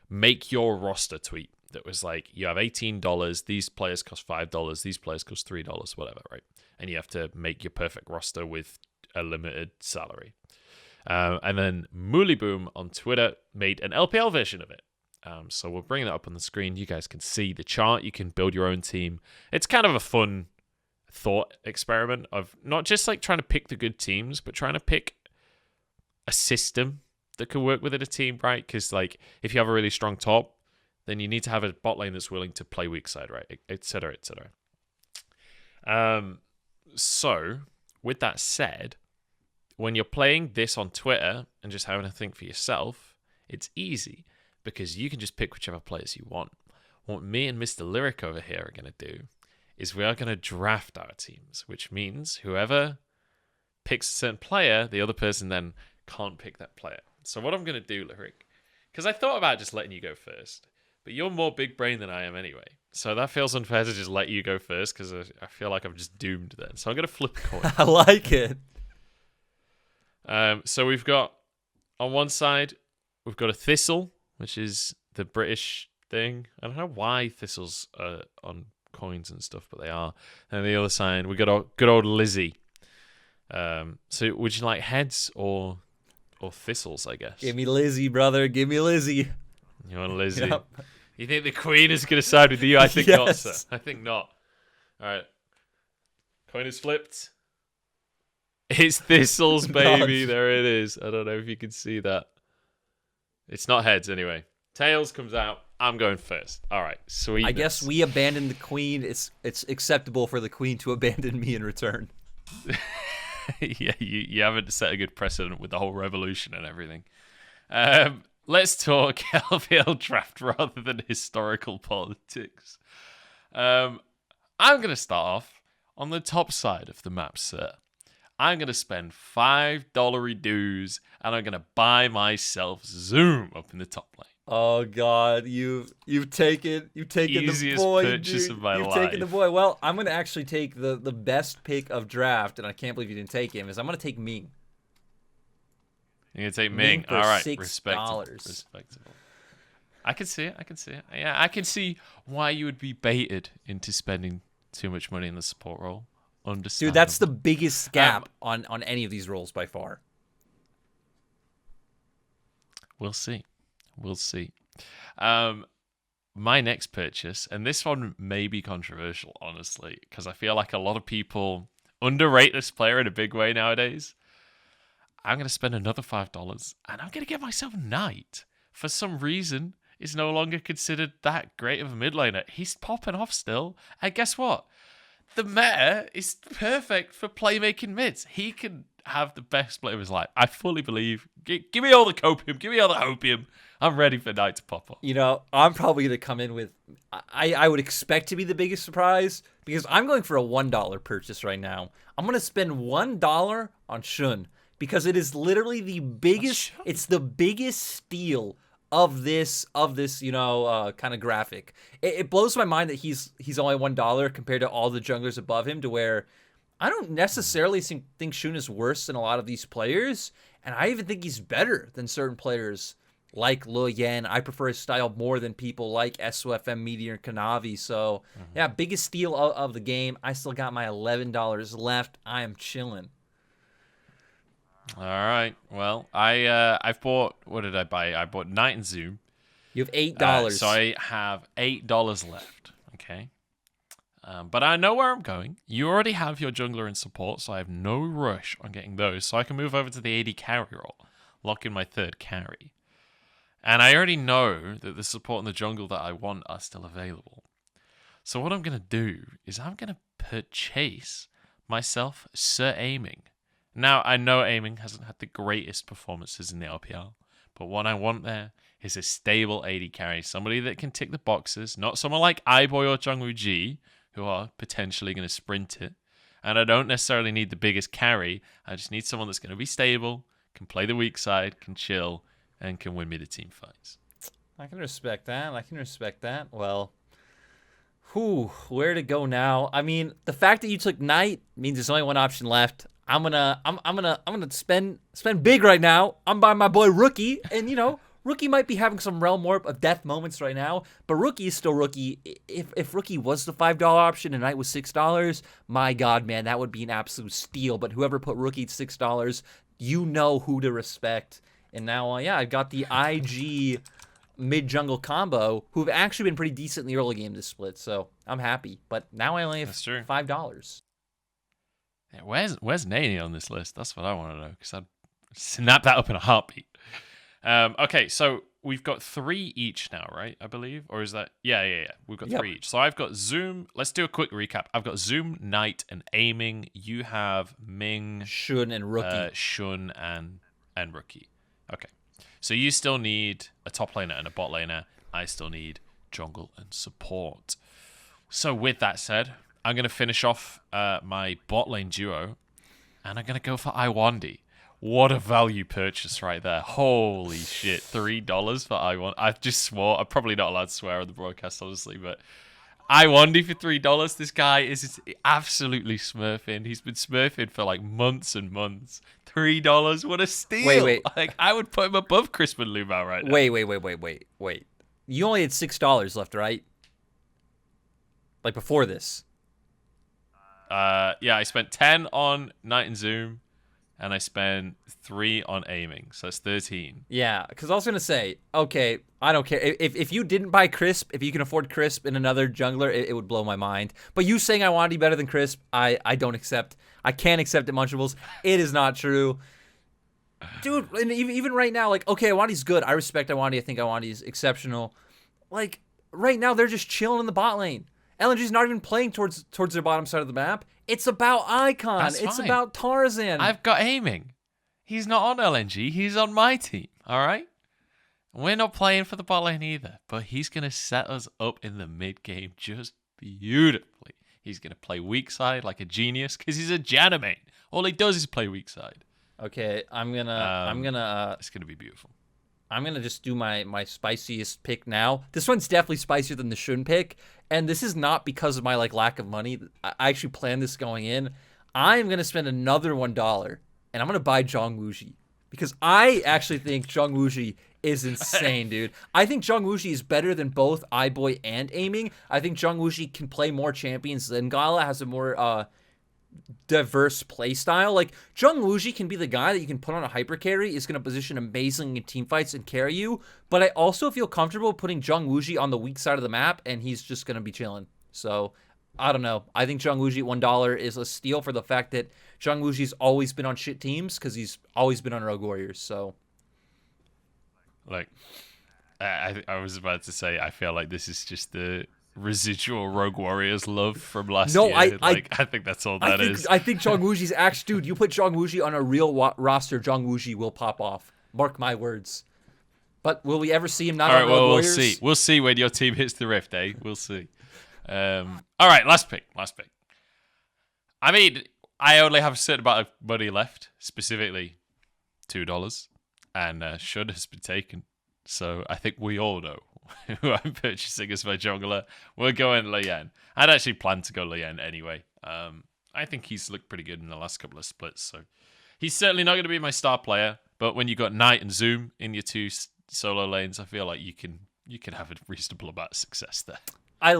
make your roster tweet that was like, you have $18, these players cost $5, these players cost $3, whatever, right? And you have to make your perfect roster with a limited salary. And then Mooliboom on Twitter made an LPL version of it. So we'll bring that up on the screen. You guys can see the chart. You can build your own team. It's kind of a fun thought experiment of not just like trying to pick the good teams, but trying to pick a system that could work within a team, right? Because like if you have a really strong top, then you need to have a bot lane that's willing to play weak side, right? Et cetera, et cetera. So with that said, when you're playing this on Twitter and just having to think for yourself, it's easy, because you can just pick whichever players you want. what me and Mr. Lyric over here are going to do is we are going to draft our teams, which means whoever picks a certain player, the other person then can't pick that player. So what I'm going to do, Lyric, because I thought about just letting you go first, but you're more big brain than I am anyway. So that feels unfair to just let you go first because I feel like I'm just doomed then. So I'm going to flip a coin. I like it. So we've got, on one side, we've got a thistle, which is the British thing. I don't know why thistles are on coins and stuff, but they are. And the other side, we got a good old Lizzie. So would you like heads or thistles, I guess? Give me Lizzie, brother. Give me Lizzie. You want Lizzie? Yep. You think the queen is going to side with you? I think not, Yes. sir. I think not. All right. Coin is flipped. It's thistles, baby. Gosh. There it is. I don't know if you can see that. It's not heads anyway. Tails comes out. I'm going first. All right. Sweet. I guess we abandoned the queen. It's acceptable for the queen to abandon me in return. Yeah, you haven't set a good precedent with the whole revolution and everything. Let's talk LPL draft rather than historical politics. I'm going to start off on the top side of the map, sir. I'm going to spend $5 dues and I'm going to buy myself Zoom up in the top lane. Oh God, you've taken Easiest the boy, purchase dude. of my You've life. taken the boy. Well, I'm gonna actually take the best pick of draft, and I can't believe you didn't take him. Is I'm gonna take Ming. You're going to take Ming Ming. for All right. $6. Respectable. I can see it. Yeah, I can see why you would be baited into spending too much money in the support role. Understandable. Dude, that's the biggest gap on any of these roles by far. We'll see. My next purchase, and this one may be controversial, honestly, because I feel like a lot of people underrate this player in a big way nowadays. I'm going to spend another $5, and I'm going to get myself Knight. For some reason, is no longer considered that great of a mid laner. He's popping off still, and guess what? The meta is perfect for playmaking mids. He can have the best play of his life. I fully believe. Give me all the copium. Give me all the opium. I'm ready for Knight to pop up. You know, I'm probably going to come in with, I would expect to be the biggest surprise because I'm going for a $1 purchase right now. I'm going to spend $1 on Shun because it is literally the biggest, it's the biggest steal of this, kind of graphic. It blows my mind that he's only $1 compared to all the junglers above him, to where I don't necessarily think Shun is worse than a lot of these players, and I even think he's better than certain players like Lo Yan. I prefer his style more than people like SOFM, Meteor, and Kanavi. So, yeah, biggest steal of the game. I still got my $11 left. I am chilling. All right. Well, I've bought. What did I buy? I bought Knight and Zoom. You have $8. So I have $8 left. Okay. But I know where I'm going. You already have your jungler and support, so I have no rush on getting those. So I can move over to the AD carry role, lock in my third carry. And I already know that the support and the jungle that I want are still available. So what I'm going to do is I'm going to purchase myself Sir Aiming. Now, I know Aiming hasn't had the greatest performances in the LPL, but what I want there is a stable AD carry, somebody that can tick the boxes, not someone like iBoy or Jungwoo Ji, who are potentially going to sprint it. And I don't necessarily need the biggest carry. I just need someone that's going to be stable, can play the weak side, can chill, and can win me the team fights. I can respect that. Well, where to go now? I mean, the fact that you took Knight means there's only one option left. I'm gonna spend big right now. I'm buying my boy Rookie, and Rookie might be having some Realm Warp of death moments right now, but Rookie is still Rookie. If Rookie was the $5 option and Knight was $6, my God, man, that would be an absolute steal. But whoever put Rookie at $6, you know who to respect. And now, I've got the IG mid-jungle combo, who've actually been pretty decent in the early game this split, so I'm happy. But now I only have $5. Yeah, where's Nani on this list? That's what I want to know, because I'd snap that up in a heartbeat. Okay, so we've got 3 each now, right? I believe, or is that? Yeah. We've got 3 each. So I've got Zoom. Let's do a quick recap. I've got Zoom, Knight, and Aiming. You have Ming, Shun, and Rookie. Shun and Rookie. Okay, so you still need a top laner and a bot laner. I still need jungle and support. So with that said, I'm going to finish off my bot lane duo, and I'm going to go for Iwandi. What a value purchase right there. Holy shit, $3 for Iwandi. I just swore. I'm probably not allowed to swear on the broadcast, honestly, but Iwandi for $3. This guy is absolutely smurfing. He's been smurfing for like months and months. $3, what a steal. Wait. Like, I would put him above Crispin Lumau right now. Wait. You only had $6 left, right? Like before this. Yeah, I spent 10 on Night and Zoom, and I spent 3 on aiming, so it's 13. Yeah, because I was gonna say, okay, I don't care if you didn't buy Crisp, if you can afford Crisp in another jungler, it would blow my mind. But you saying I want to be better than Crisp, I don't accept. I can't accept it, Munchables. It is not true, dude. And even right now, like, okay, Iwandi's good. I respect Iwandi. I think Iwandi's exceptional. Like right now, they're just chilling in the bot lane. LNG's not even playing towards their bottom side of the map. It's about Icon. That's it's fine. about Tarzan. I've got aiming. He's not on LNG. He's on my team, all right? We're not playing for the bot lane either, but he's going to set us up in the mid game just beautifully. He's going to play weak side like a genius because he's a Janna main. All he does is play weak side. Okay, I'm gonna It's going to be beautiful. I'm gonna just do my spiciest pick now. This one's definitely spicier than the Shun pick, and this is not because of my like lack of money. I actually planned this going in. I am gonna spend another $1, and I'm gonna buy Zhong Wuji because I actually think Zhong Wuji is insane, dude. I think Zhong Wuji is better than both iBoy and aiming. I think Zhong Wuji can play more champions than Gala, has a more diverse play style. Like Zhong Wuji can be the guy that you can put on a hyper carry, is going to position amazing in team fights and carry you, but I also feel comfortable putting Zhong Wuji on the weak side of the map and he's just going to be chilling. So I don't know. I think Zhong Wuji at $1 is a steal for the fact that Zhong Wuji's always been on shit teams because he's always been on Rogue Warriors. So like I was about to say, I feel like this is just the residual Rogue Warriors love from last year. I think that's all that is. I think Zhong Wuji's actually, dude, you put Zhong Wuji on a real roster, Zhong Wuji will pop off. Mark my words. But will we ever see him not on Rogue Warriors? We'll see. We'll see when your team hits the rift, eh? We'll see. All right, last pick. I mean, I only have a certain amount of money left, specifically $2, and Shun has been taken. So I think we all know who I'm purchasing as my jungler. We're going Lian. I'd actually planned to go Lian anyway. I think he's looked pretty good in the last couple of splits, so he's certainly not going to be my star player. But when you got Knight and Zoom in your two solo lanes, I feel like you can have a reasonable amount of success there. I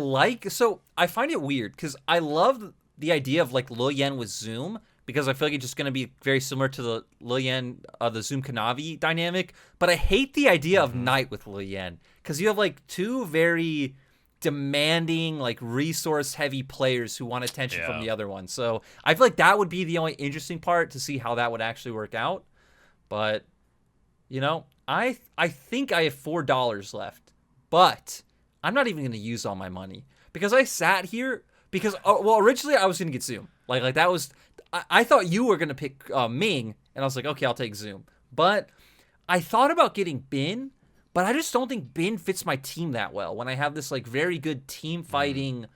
find it weird because I love the idea of like Lian with Zoom, because I feel like it's just going to be very similar to the Lian, the Zoom Kanavi dynamic. But I hate the idea of Knight with Lian because you have like two very demanding, like resource-heavy players who want attention from the other one. So I feel like that would be the only interesting part to see how that would actually work out. But, you know, I think I have $4 left. But I'm not even going to use all my money because I sat here because, well, originally I was going to get Zoom. Like that was... I thought you were going to pick Ming, and I was like, okay, I'll take Zoom. But I thought about getting Bin, but I just don't think Bin fits my team that well. When I have this like very good team fighting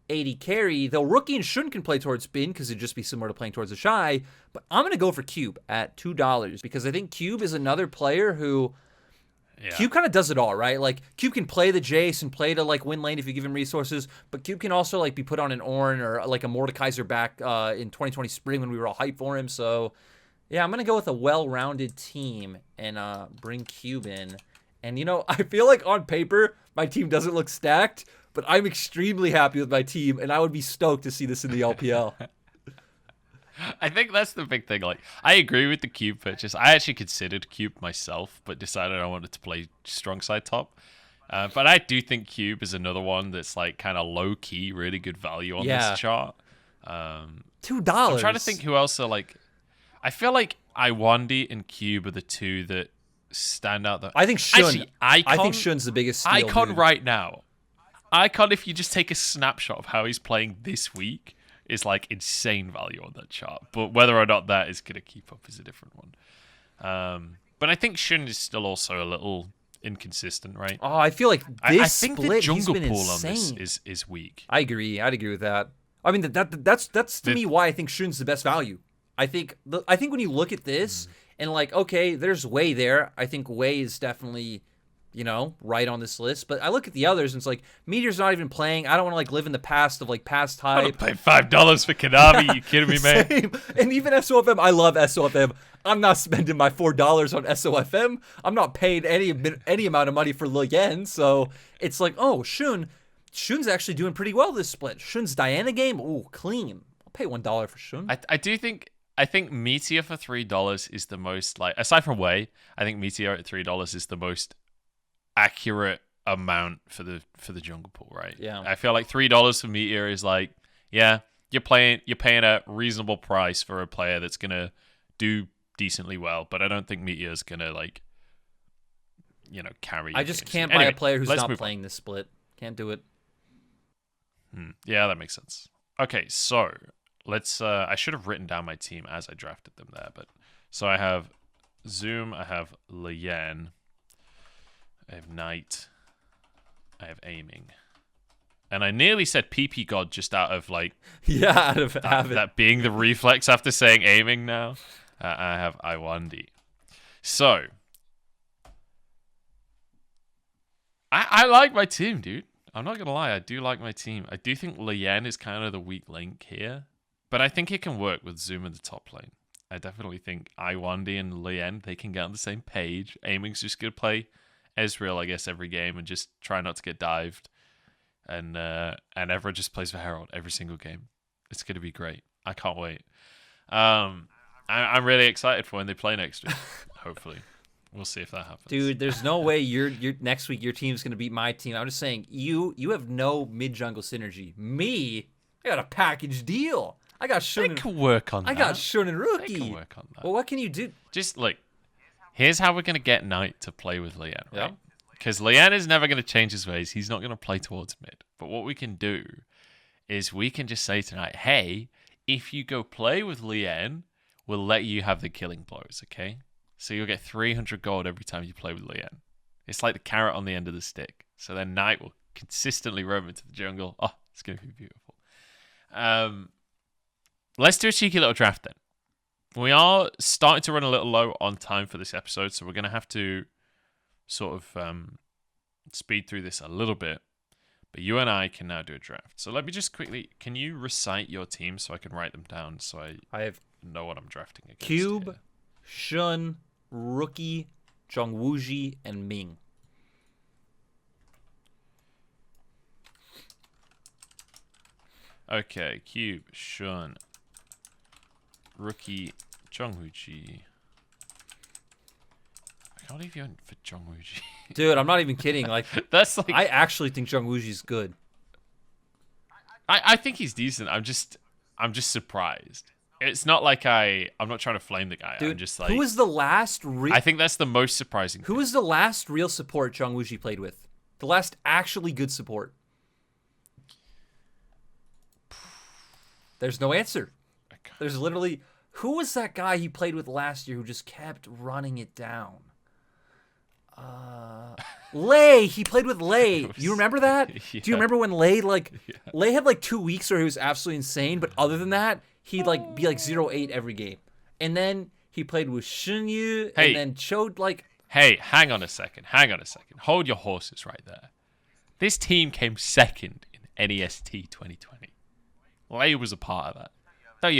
AD carry, though Rookie and Shun can play towards Bin because it'd just be similar to playing towards a Shy, but I'm going to go for Cube at $2 because I think Cube is another player who... Yeah. Cube kind of does it all, right? Like, Cube can play the Jace and play to, like, win lane if you give him resources, but Cube can also, like, be put on an Ornn or, like, a Mordekaiser back in 2020 spring when we were all hyped for him. So, yeah, I'm going to go with a well-rounded team and bring Cube in. And, you know, I feel like on paper, my team doesn't look stacked, but I'm extremely happy with my team, and I would be stoked to see this in the LPL. I think that's the big thing. Like, I agree with the Cube purchase. I actually considered Cube myself, but decided I wanted to play strong side top. But I do think Cube is another one that's like kind of low key, really good value on this chart. $2. I'm trying to think who else are like. I feel like Iwandi and Cube are the two that stand out. I think Shun. Actually, Icon, I think Shun's the biggest steal, Icon dude. right now. Icon, if you just take a snapshot of how he's playing this week, is like insane value on that chart. But whether or not that is going to keep up is a different one. But I think Shun is still also a little inconsistent, right? Oh, I feel like I this think split, the he's jungle been pool on insane. this is weak. I agree. I'd agree with that. I mean, that's to me why I think Shun's the best value. I think when you look at this and like, okay, there's Wei there. I think Wei is definitely, right on this list. But I look at the others and it's like Meteor's not even playing. I don't want to like live in the past of like past I'm hype. gonna pay $5 for Konami. You kidding me, man? Same. And even SOFM, I love SOFM. I'm not spending my $4 on SOFM. I'm not paying any amount of money for Lian. So it's like, oh, Shun's actually doing pretty well this split. Shun's Diana game, ooh, clean. I'll pay $1 for Shun. I think Meteor for $3 is the most, like, aside from Wei, I think Meteor at $3 is the most accurate amount for the jungle pool, right? Yeah. I feel like $3 for Meteor is like, yeah, you're paying a reasonable price for a player that's gonna do decently well, but I don't think Meteor's gonna like, carry. I just games. can't Anyway, buy a player who's let's not move playing this split. Can't do it. Yeah, that makes sense. Okay, so let's. I should have written down my team as I drafted them there, but so I have Zoom, I have Lian, I have Knight, I have Aiming, and I nearly said PP God just out of like out of habit. that being the reflex after saying Aiming. Now I have Iwandi. So I like my team, dude. I'm not going to lie. I do like my team. I do think Lian is kind of the weak link here, but I think it can work with Zoom in the top lane. I definitely think Iwandi and Lian, they can get on the same page. Aiming's just going to play Ezreal, I guess, every game and just try not to get dived. And Evra just plays for Herald every single game. It's going to be great. I can't wait. I'm really excited for when they play next week, hopefully. We'll see if that happens. Dude, there's no way you're next week your team's gonna beat my team. I'm just saying you have no mid jungle synergy. Me, I got a package deal. I got Shun. They can work on that. I got Shun and Rookie. They can work on that. Well, what can you do? Just look, here's how we're gonna get Knight to play with Lian, right? Yeah. Because Lian is never gonna change his ways. He's not gonna play towards mid. But what we can do is we can just say tonight, hey, if you go play with Lian, we'll let you have the killing blows, okay? So you'll get 300 gold every time you play with Lian. It's like the carrot on the end of the stick. So then Knight will consistently roam into the jungle. Oh, it's going to be beautiful. Let's do a cheeky little draft then. We are starting to run a little low on time for this episode, so we're going to have to sort of speed through this a little bit. But you and I can now do a draft. So let me just quickly... Can you recite your team so I can write them down so I have know what I'm drafting against? Cube, here? Shun, Rookie, Zhongwuji, and Ming. Okay, Cube, Shun, Rookie, Zhongwuji. I can't believe you went for Zhongwuji. Dude, I'm not even kidding. Like, That's like... I actually think Zhongwuji's good. I think he's decent. I'm just surprised. It's not like I'm not trying to flame the guy. Dude, I'm just like... who was the last... I think that's the most surprising Who thing. was the last real support Zhongwuji played with? The last actually good support? There's no answer. There's literally... Who was that guy he played with last year who just kept running it down? Lei. He played with Lei. You remember that? Yeah. Do you remember when Lei, Lei had like 2 weeks where he was absolutely insane, but other than that, he'd like be like 0-8 every game. And then he played with Shinyu and then showed like... Hey, hang on a second. Hold your horses right there. This team came second in NEST 2020. Lei was a part of that. Don't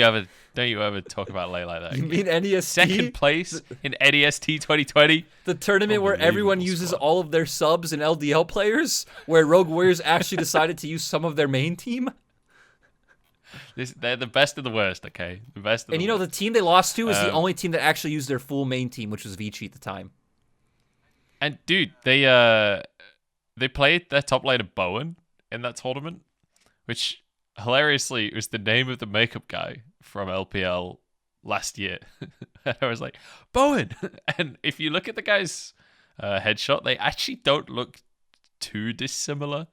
you ever talk about Lei like that? You mean NEST? Second place in NEST 2020? The tournament where everyone uses all of their subs and LDL players, where Rogue Warriors actually decided to use some of their main team? They're the best of the worst, okay? The best of And the you know, worst. the team they lost to is the only team that actually used their full main team, which was Vici at the time. And dude, they played their top laner Bowen in that tournament, which hilariously was the name of the makeup guy from LPL last year. I was like, Bowen! And if you look at the guy's headshot, they actually don't look too dissimilar.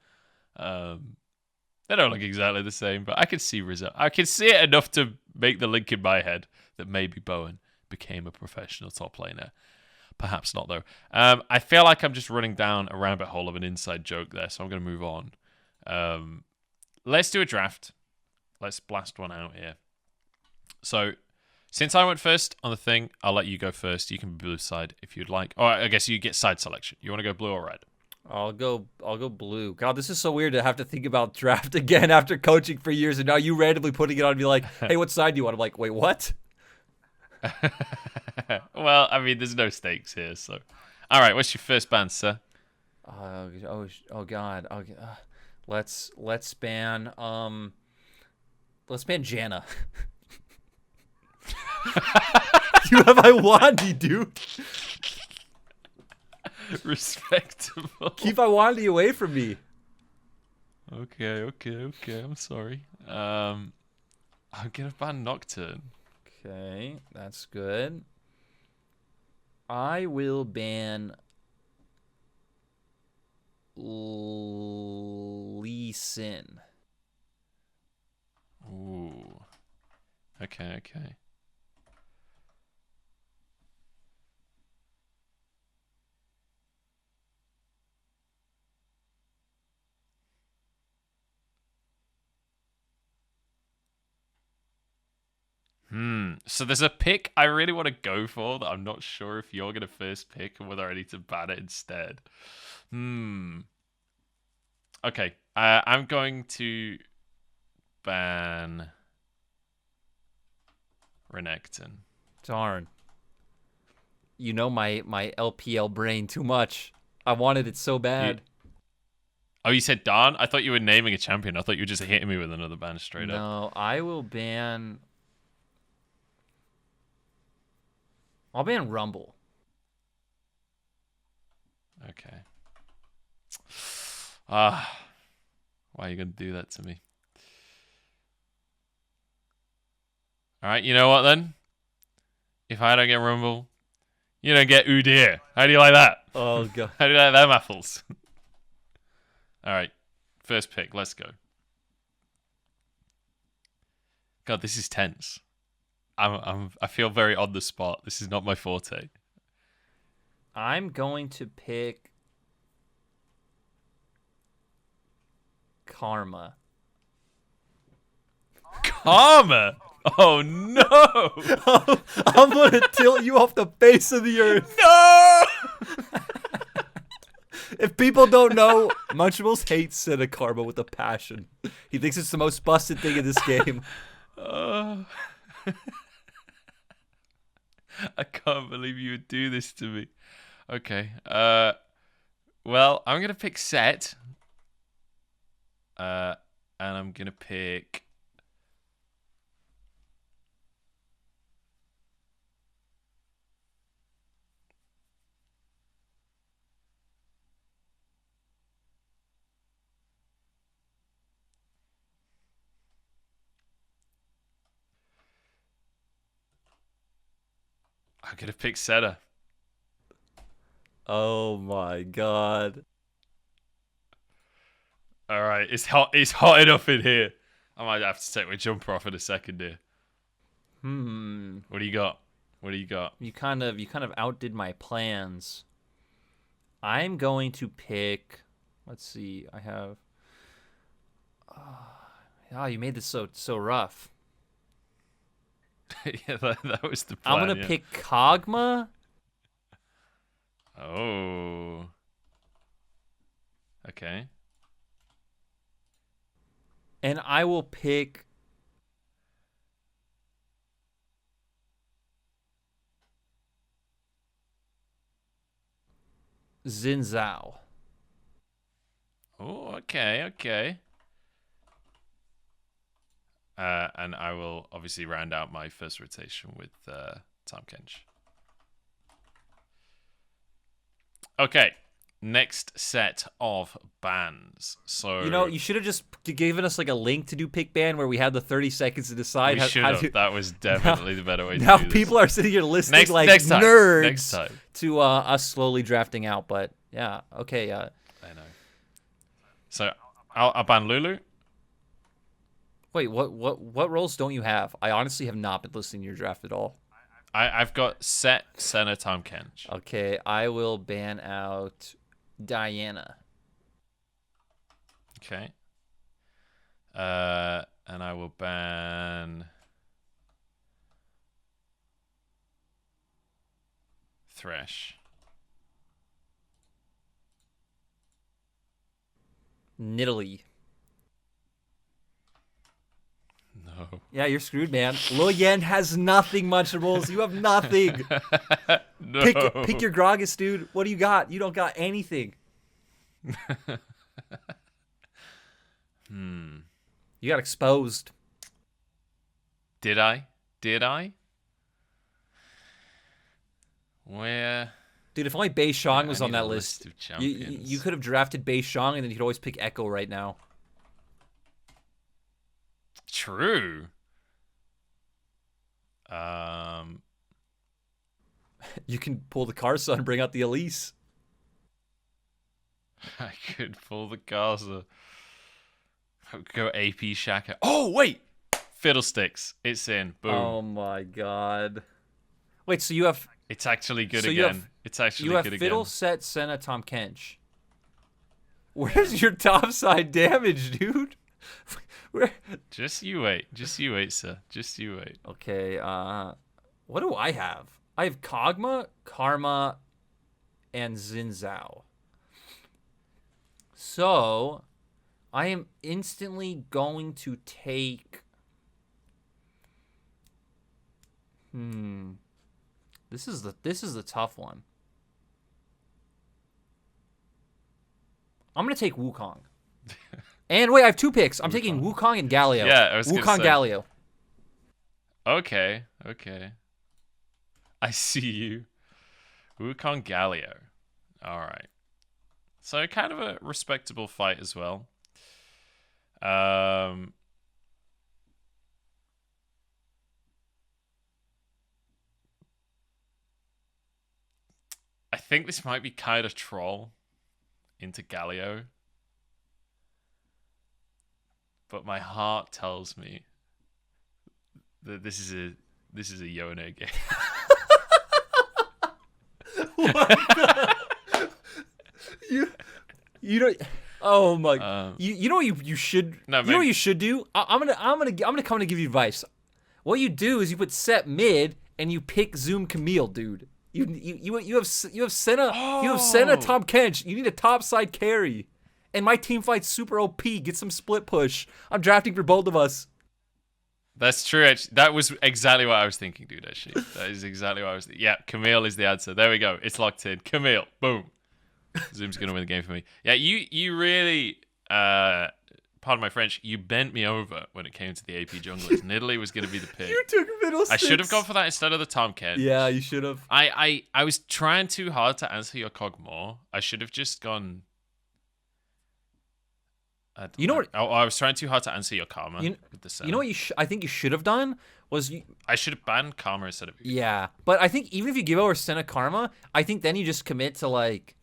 They don't look exactly the same, but I can see I can see it enough to make the link in my head that maybe Bowen became a professional top laner. Perhaps not, though. I feel like I'm just running down a rabbit hole of an inside joke there, so I'm going to move on. Let's do a draft. Let's blast one out here. So, since I went first on the thing, I'll let you go first. You can be blue side if you'd like. Or I guess you get side selection. You want to go blue or red? I'll go blue. God, this is so weird to have to think about draft again after coaching for years, and now you randomly putting it on and be like, hey, what side do you want? I'm like, wait, what? Well, I mean, there's no stakes here, so. All right, what's your first band, sir? Oh God. Let's ban Jana. You have Iwandi, dude. Respectable. Keep Iwandi away from me. Okay. I'm sorry. I'm gonna ban Nocturne. Okay, that's good. I will ban Lee Sin. Ooh. Okay. So there's a pick I really want to go for that I'm not sure if you're gonna first pick and whether I need to ban it instead. Okay. I'm going to ban Renekton. Darn. You know my LPL brain too much. I wanted it so bad. You said Darn? I thought you were naming a champion. I thought you were just hitting me with another ban straight up. No, I will ban. I'll ban Rumble. Okay. Why are you going to do that to me? Alright, you know what then? If I don't get Rumble, you don't get Udyr. How do you like that? Oh, God. How do you like them apples? Alright, first pick, let's go. God, this is tense. I feel very on the spot. This is not my forte. I'm going to pick Karma. Karma? Oh no! I'm gonna tilt you off the face of the earth. No! If people don't know, Munchables hates Senna Karma with a passion. He thinks it's the most busted thing in this game. I can't believe you would do this to me. Okay. Well, I'm gonna pick Set. And I'm gonna pick. I'm gonna pick Seta. Oh my god. All right, it's hot. It's hot enough in here. I might have to take my jumper off in a second here. What do you got? You kind of outdid my plans. I'm going to pick. Let's see. I have. Oh, you made this so rough. Yeah, that was the plan. I'm gonna pick Kog'Maw. Oh. Okay. And I will pick Xin Zhao. Oh, okay. And I will obviously round out my first rotation with Tahm Kench. Okay, next set of bans. So You should have just given us like a link to do pick ban where we had the 30 seconds to decide. We should have. That was definitely the better way to do Now this. people are sitting here listening next time. nerds Next time. to us slowly drafting out. But yeah, okay. I know. So I'll ban Lulu. Wait, what roles don't you have? I honestly have not been listening to your draft at all. I've got Set, Senna, Tom Kench. Okay, I will ban out Diana. Okay. And I will ban Thresh. Nidalee. No. Yeah, you're screwed, man. Lil Yen has nothing, Munchables. You have nothing. No. Pick your Gragas, dude. What do you got? You don't got anything. You got exposed. Did I? Where? Dude, if only Bei Shong was I on need that a list, of you champions. could have drafted Bei Shong and then you could always pick Echo right now. True. You can pull the Karsa and bring out the Elise. I could pull the Gaza. Go AP Shaka. Oh, wait! Fiddlesticks. It's in. Boom. Oh my god. Wait, so you have It's actually good So you again. have- It's actually you have good Fiddle, again. Set, Senna, Tom Kench. Where's your topside damage, dude? Where? Just you wait, sir. Just you wait. Okay, what do I have? I have Kog'Maw, Karma, and Xin Zhao. So, I am instantly going to take... This is the tough one. I'm going to take Wukong. And wait, I have 2 picks. I'm taking Wukong and Galio. Yeah, I was gonna Wukong say. Galio. Okay. I see you. Wukong Galio. Alright. So kind of a respectable fight as well. I think this might be kind of troll into Galio. But my heart tells me that this is a Yone game. You don't. Oh my! You know what you should. No, you know what you should do. I'm gonna come to give you advice. What you do is you put Set mid and you pick Zoom Camille, dude. You have Senna. You have Senna Tom Kench. You need a top side carry. And my team fight's super OP. Get some split push. I'm drafting for both of us. That's true. Actually. That was exactly what I was thinking, dude. Actually, that is exactly what I was thinking. Yeah, Camille is the answer. There we go. It's locked in. Camille. Boom. Zoom's gonna win the game for me. Yeah, you really, pardon my French, you bent me over when it came to the AP junglers. Nidalee was gonna be the pick. You took middle I should have gone for that instead of the Tom Kench. Yeah, you should have. I was trying too hard to answer your Kog'Maw. I should have just gone. You know what? I was trying too hard to answer your Karma with the Senna. You know what I think you should have done was I should have banned Karma instead of you. Yeah, but I think even if you give over Senna Karma, I think then you just commit to like,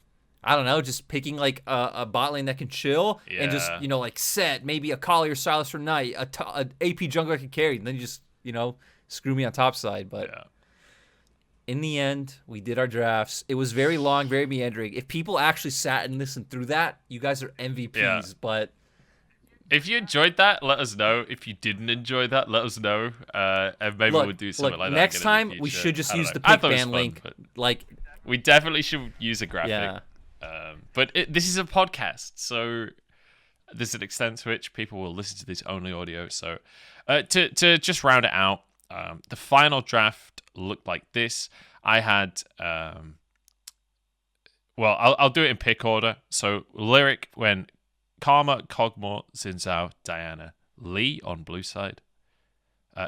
I don't know, just picking like a bot lane that can chill and just like Set maybe a Kali or Silas or Knight, a AP jungler that can carry, and then you just screw me on top side. But in the end, we did our drafts. It was very long, very meandering. If people actually sat and listened through that, you guys are MVPs. Yeah. But if you enjoyed that, let us know. If you didn't enjoy that, let us know. And maybe we'll do something like that. Next again in time, the we future. should just I don't use know. the I pick thought it was ban fun, link. but Like, we definitely should use a graphic. yeah. But this is a podcast, so there's an extent to which people will listen to this only audio. So to just round it out, the final draft looked like this. I had, I'll do it in pick order. So Lyric went Karma, Kog'Maw, Xin Zhao, Diana, Lee on blue side.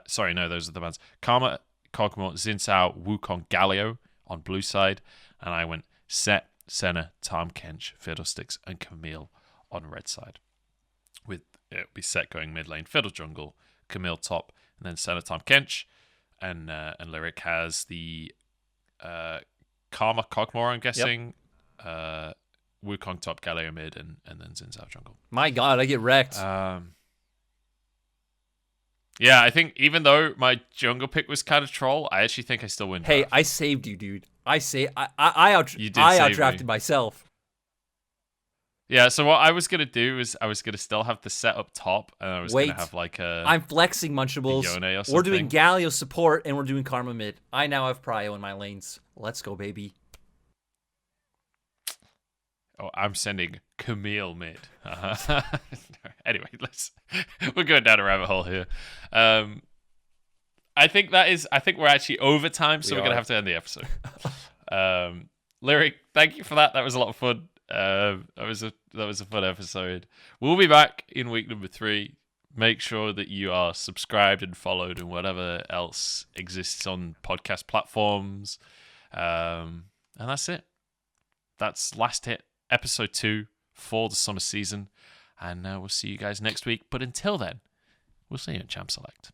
Sorry, no, those are the bands. Karma, Kog'Maw, Xin Zhao, Wukong, Galio on blue side. And I went Set, Senna, Tom Kench, Fiddlesticks, and Camille on red side. With it be Set going mid lane, Fiddle jungle, Camille top, and then Senna, Tom Kench. And Lyric has the Karma, Kog'Maw, I'm guessing. Yep. Wukong top, Galio mid, and then Xin Zhao jungle. My God, I get wrecked. Yeah, Yeah, I think even though my jungle pick was kind of troll, I actually think I still win. Hey, draft. I saved you, dude. I You did save outdrafted me. myself. Yeah, so what I was gonna do is I was gonna still have the set up top, and I was Wait, gonna have like a I'm flexing Munchables. Yone or We're doing something. Galio support and we're doing Karma mid. I now have Prio in my lanes. Let's go, baby. Oh, I'm sending Camille mid. Anyway, we're going down a rabbit hole here. I think we're actually over time, so we're gonna have to end the episode. Lyric, thank you for that. That was a lot of fun. That was a fun episode. We'll be back in week number 3. Make sure that you are subscribed and followed and whatever else exists on podcast platforms. And that's it. That's Last Hit, episode 2 for the summer season. And we'll see you guys next week. But until then, we'll see you in Champ Select.